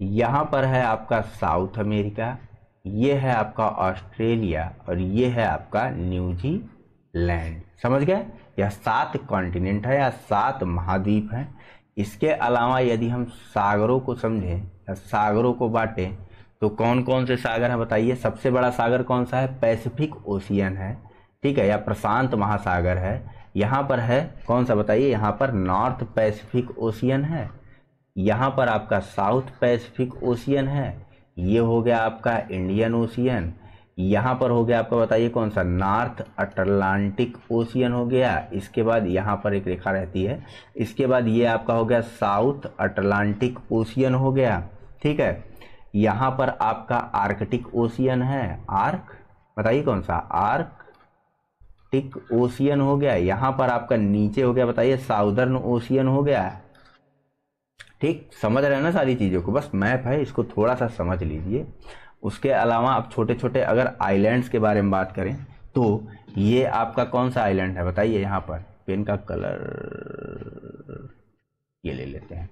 यहां पर है आपका साउथ अमेरिका, ये है आपका ऑस्ट्रेलिया और ये है आपका न्यूजीलैंड। समझ गए, यह 7 कॉन्टिनेंट है या 7 महाद्वीप हैं। इसके अलावा यदि हम सागरों को समझें या सागरों को बांटें तो कौन कौन से सागर हैं बताइए। सबसे बड़ा सागर कौन सा है, पैसिफिक ओशियन है, ठीक है, या प्रशांत महासागर है। यहाँ पर है कौन सा बताइए, यहाँ पर नॉर्थ पैसिफिक ओशियन है, यहाँ पर आपका साउथ पैसिफिक ओशियन है, ये हो गया आपका इंडियन ओशियन, यहाँ पर हो गया आपका बताइए कौन सा, नॉर्थ अटलांटिक ओशियन हो गया। इसके बाद यहाँ पर एक रेखा रहती है, इसके बाद ये आपका हो गया साउथ अटलांटिक ओशियन हो गया, ठीक है। यहाँ पर आपका आर्कटिक ओशियन है, आर्क बताइए कौन सा, आर्कटिक ओशियन हो गया। यहाँ पर आपका नीचे हो गया बताइए साउदर्न ओशियन हो गया। ठीक, समझ रहे हैं ना सारी चीज़ों को, बस मैप है इसको थोड़ा सा समझ लीजिए। उसके अलावा आप छोटे छोटे अगर आइलैंड्स के बारे में बात करें तो ये आपका कौन सा आइलैंड है बताइए। यहाँ पर पेन का कलर ये ले लेते हैं,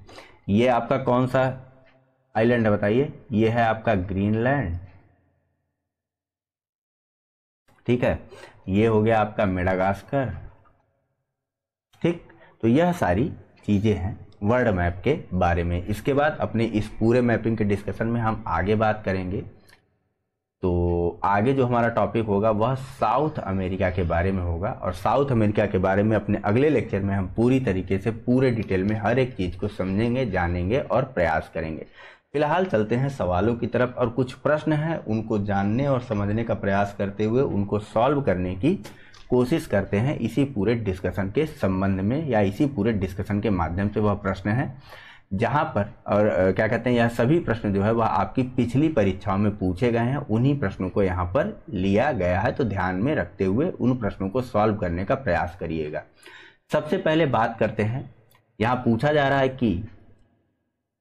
ये आपका कौन सा आइलैंड है बताइए, ये है आपका ग्रीनलैंड, ठीक है, ये हो गया आपका मेडागास्कर। ठीक, तो यह सारी चीजें हैं वर्ल्ड मैप के बारे में। इसके बाद अपने इस पूरे मैपिंग के डिस्कशन में हम आगे बात करेंगे। तो आगे जो हमारा टॉपिक होगा वह साउथ अमेरिका के बारे में होगा, और साउथ अमेरिका के बारे में अपने अगले लेक्चर में हम पूरी तरीके से पूरे डिटेल में हर एक चीज को समझेंगे, जानेंगे और प्रयास करेंगे। फिलहाल चलते हैं सवालों की तरफ, और कुछ प्रश्न हैं उनको जानने और समझने का प्रयास करते हुए उनको सॉल्व करने की कोशिश करते हैं इसी पूरे डिस्कशन के संबंध में, या इसी पूरे डिस्कशन के माध्यम से। वह प्रश्न है जहां पर, और क्या कहते हैं, यह सभी प्रश्न जो है वह आपकी पिछली परीक्षाओं में पूछे गए हैं, उन्हीं प्रश्नों को यहाँ पर लिया गया है। तो ध्यान में रखते हुए उन प्रश्नों को सॉल्व करने का प्रयास करिएगा। सबसे पहले बात करते हैं, यहाँ पूछा जा रहा है कि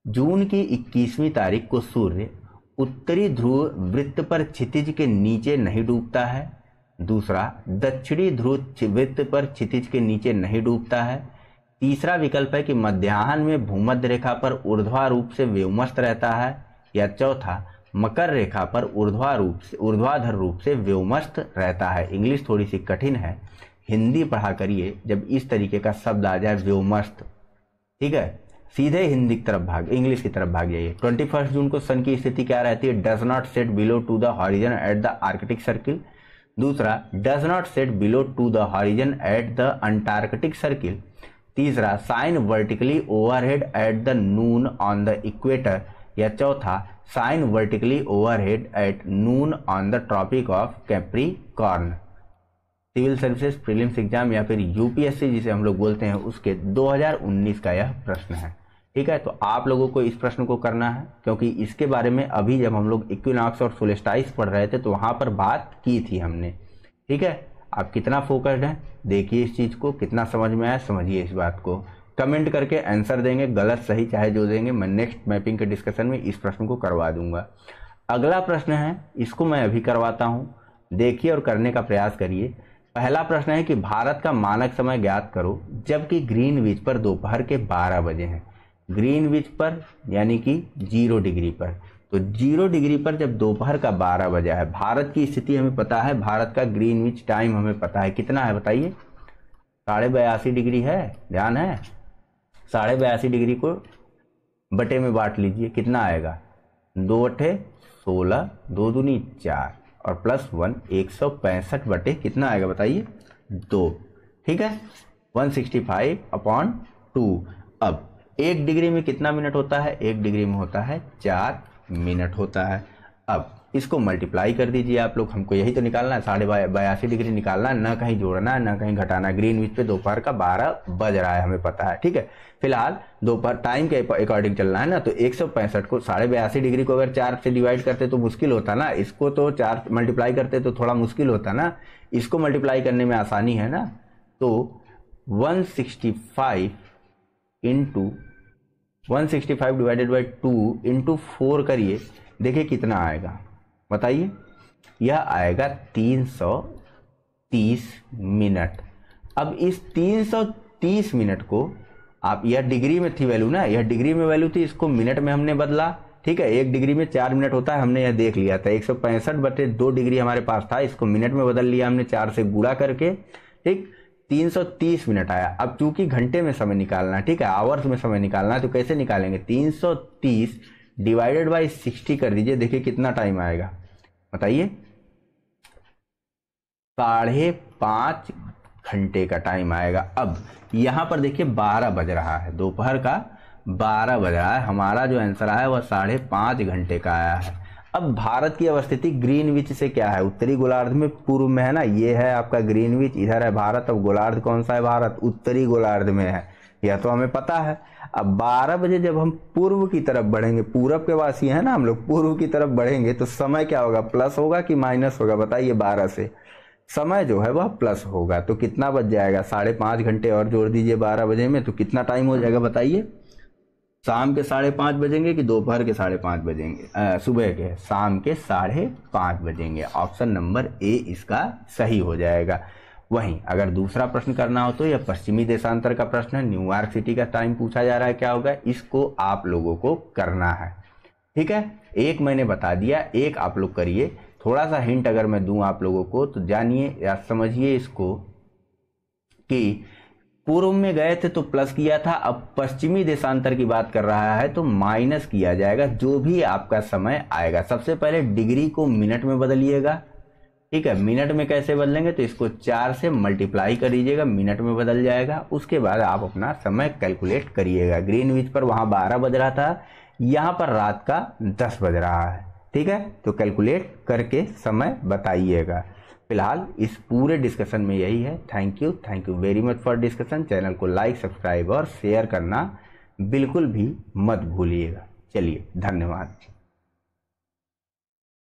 जून की 21वीं तारीख को सूर्य उत्तरी ध्रुव वृत्त पर क्षितिज के नीचे नहीं डूबता है। दूसरा, दक्षिणी ध्रुव वृत्त पर क्षितिज के नीचे नहीं डूबता है। तीसरा विकल्प है कि मध्याह्न में भूमध्य रेखा पर ऊर्ध्वारूप से व्योमस्थ रहता है। या चौथा, मकर रेखा पर ऊर्ध्वाधर रूप से व्योमस्थ रहता है। इंग्लिश थोड़ी सी कठिन है, हिंदी पढ़ा करिए जब इस तरीके का शब्द आ जाए व्योमस्थ, ठीक है, सीधे हिंदी की तरफ भाग, इंग्लिश की तरफ भाग जाइए। 21 जून को सन की स्थिति क्या रहती है, does not set below to the horizon at the Arctic circle. दूसरा, does not set below to the horizon at the Antarctic circle. तीसरा, shine vertically overhead at the noon on the equator. या चौथा, shine vertically overhead at noon on the tropic of Capricorn. Civil services prelims exam या फिर UPSC जिसे हम लोग बोलते हैं, उसके 2019 का यह प्रश्न है, ठीक है। तो आप लोगों को इस प्रश्न को करना है, क्योंकि इसके बारे में अभी जब हम लोग इक्विनॉक्स और सोलेस्टाइस पढ़ रहे थे तो वहां पर बात की थी हमने, ठीक है। आप कितना फोकस्ड हैं देखिए इस चीज को, कितना समझ में आया समझिए इस बात को। कमेंट करके आंसर देंगे, गलत सही चाहे जो देंगे, मैं नेक्स्ट मैपिंग के डिस्कशन में इस प्रश्न को करवा दूंगा। अगला प्रश्न है, इसको मैं अभी करवाता हूं, देखिए और करने का प्रयास करिए। पहला प्रश्न है कि भारत का मानक समय ज्ञात करो जबकि ग्रीनविच पर दोपहर के 12 बजे हैं। ग्रीनविच पर यानी कि 0 डिग्री पर, तो 0 डिग्री पर जब दोपहर का 12 बजा है, भारत की स्थिति हमें पता है, भारत का ग्रीनविच टाइम हमें पता है कितना है बताइए, 82.5 डिग्री है, ध्यान है। 82.5 डिग्री को बटे में बांट लीजिए, कितना आएगा, 2 अट्ठे 16, 2 दूनी 4, और प्लस 1 165 बटे कितना आएगा बताइए 2। ठीक है 165/2। अब 1 डिग्री में कितना मिनट होता है, 1 डिग्री में होता है 4 मिनट होता है। अब इसको मल्टीप्लाई कर दीजिए आप लोग, हमको यही तो निकालना है, 82.5 डिग्री निकालना है, ना कहीं जोड़ना है ना कहीं घटाना। ग्रीनविच पे दोपहर का 12 बज रहा है हमें पता है। ठीक है फिलहाल दोपहर टाइम के अकॉर्डिंग चलना है ना, तो 165 को 82.5 डिग्री को अगर 4 से डिवाइड करते तो मुश्किल होता ना, इसको तो 4 मल्टीप्लाई करते तो थोड़ा मुश्किल होता ना, इसको मल्टीप्लाई करने में आसानी है ना। तो 165 इंटू 165 डिवाइडेड बाई 2 इंटू 4 करिए, देखिए कितना आएगा बताइए। यह आएगा 330 मिनट। अब इस 330 मिनट को आप, यह डिग्री में थी वैल्यू ना, यह डिग्री में वैल्यू थी, इसको मिनट में हमने बदला। ठीक है 1 डिग्री में 4 मिनट होता है, हमने यह देख लिया था। 165/2 डिग्री हमारे पास था, इसको मिनट में बदल लिया हमने 4 से गुणा करके। ठीक 330 मिनट आया। अब चूंकि घंटे में समय निकालना है, ठीक है आवर्स में समय निकालना है, तो कैसे निकालेंगे, 330 डिवाइडेड बाई 60 कर दीजिए, देखिए कितना टाइम आएगा बताइए। 5.5 घंटे का टाइम आएगा। अब यहां पर देखिए 12 बज रहा है, दोपहर का 12 बज रहा है, हमारा जो आंसर आया वह 5.5 घंटे का आया है। अब भारत की अवस्थिति ग्रीनविच से क्या है, उत्तरी गोलार्ध में पूर्व में है ना, ये है आपका ग्रीनविच, इधर है भारत। अब गोलार्ध कौन सा है, भारत उत्तरी गोलार्ध में है, यह तो हमें पता है। अब 12 बजे जब हम पूर्व की तरफ बढ़ेंगे, पूरब के वासी हैं ना हम लोग, पूर्व की तरफ बढ़ेंगे तो समय क्या होगा, प्लस होगा कि माइनस होगा बताइए। 12 से समय जो है वह प्लस होगा, तो कितना बच जाएगा, 5.5 घंटे और जोड़ दीजिए 12 बजे में, तो कितना टाइम हो जाएगा बताइए। शाम के 5:30 बजेंगे कि दोपहर के 5:30 बजेंगे, सुबह के, शाम के 5:30 बजेंगे। ऑप्शन नंबर ए इसका सही हो जाएगा। वहीं अगर दूसरा प्रश्न करना हो तो यह पश्चिमी देशांतर का प्रश्न है, न्यूयॉर्क सिटी का टाइम पूछा जा रहा है, क्या होगा, इसको आप लोगों को करना है। ठीक है एक मैंने बता दिया, एक आप लोग करिए। थोड़ा सा हिंट अगर मैं दूं आप लोगों को तो जानिए या समझिए इसको कि पूर्व में गए थे तो प्लस किया था, अब पश्चिमी देशांतर की बात कर रहा है तो माइनस किया जाएगा जो भी आपका समय आएगा। सबसे पहले डिग्री को मिनट में बदलिएगा। ठीक है मिनट में कैसे बदलेंगे, तो इसको 4 से मल्टीप्लाई करिएगा, मिनट में बदल जाएगा। उसके बाद आप अपना समय कैलकुलेट करिएगा। ग्रीनविच पर वहां 12 बज रहा था, यहां पर रात का 10 बज रहा है। ठीक है तो कैलकुलेट करके समय बताइएगा। फिलहाल इस पूरे डिस्कशन में यही है। Thank you very much for discussion. Channel को लाइक, सब्सक्राइब और शेयर करना बिल्कुल भी मत भूलिएगा। चलिए धन्यवाद।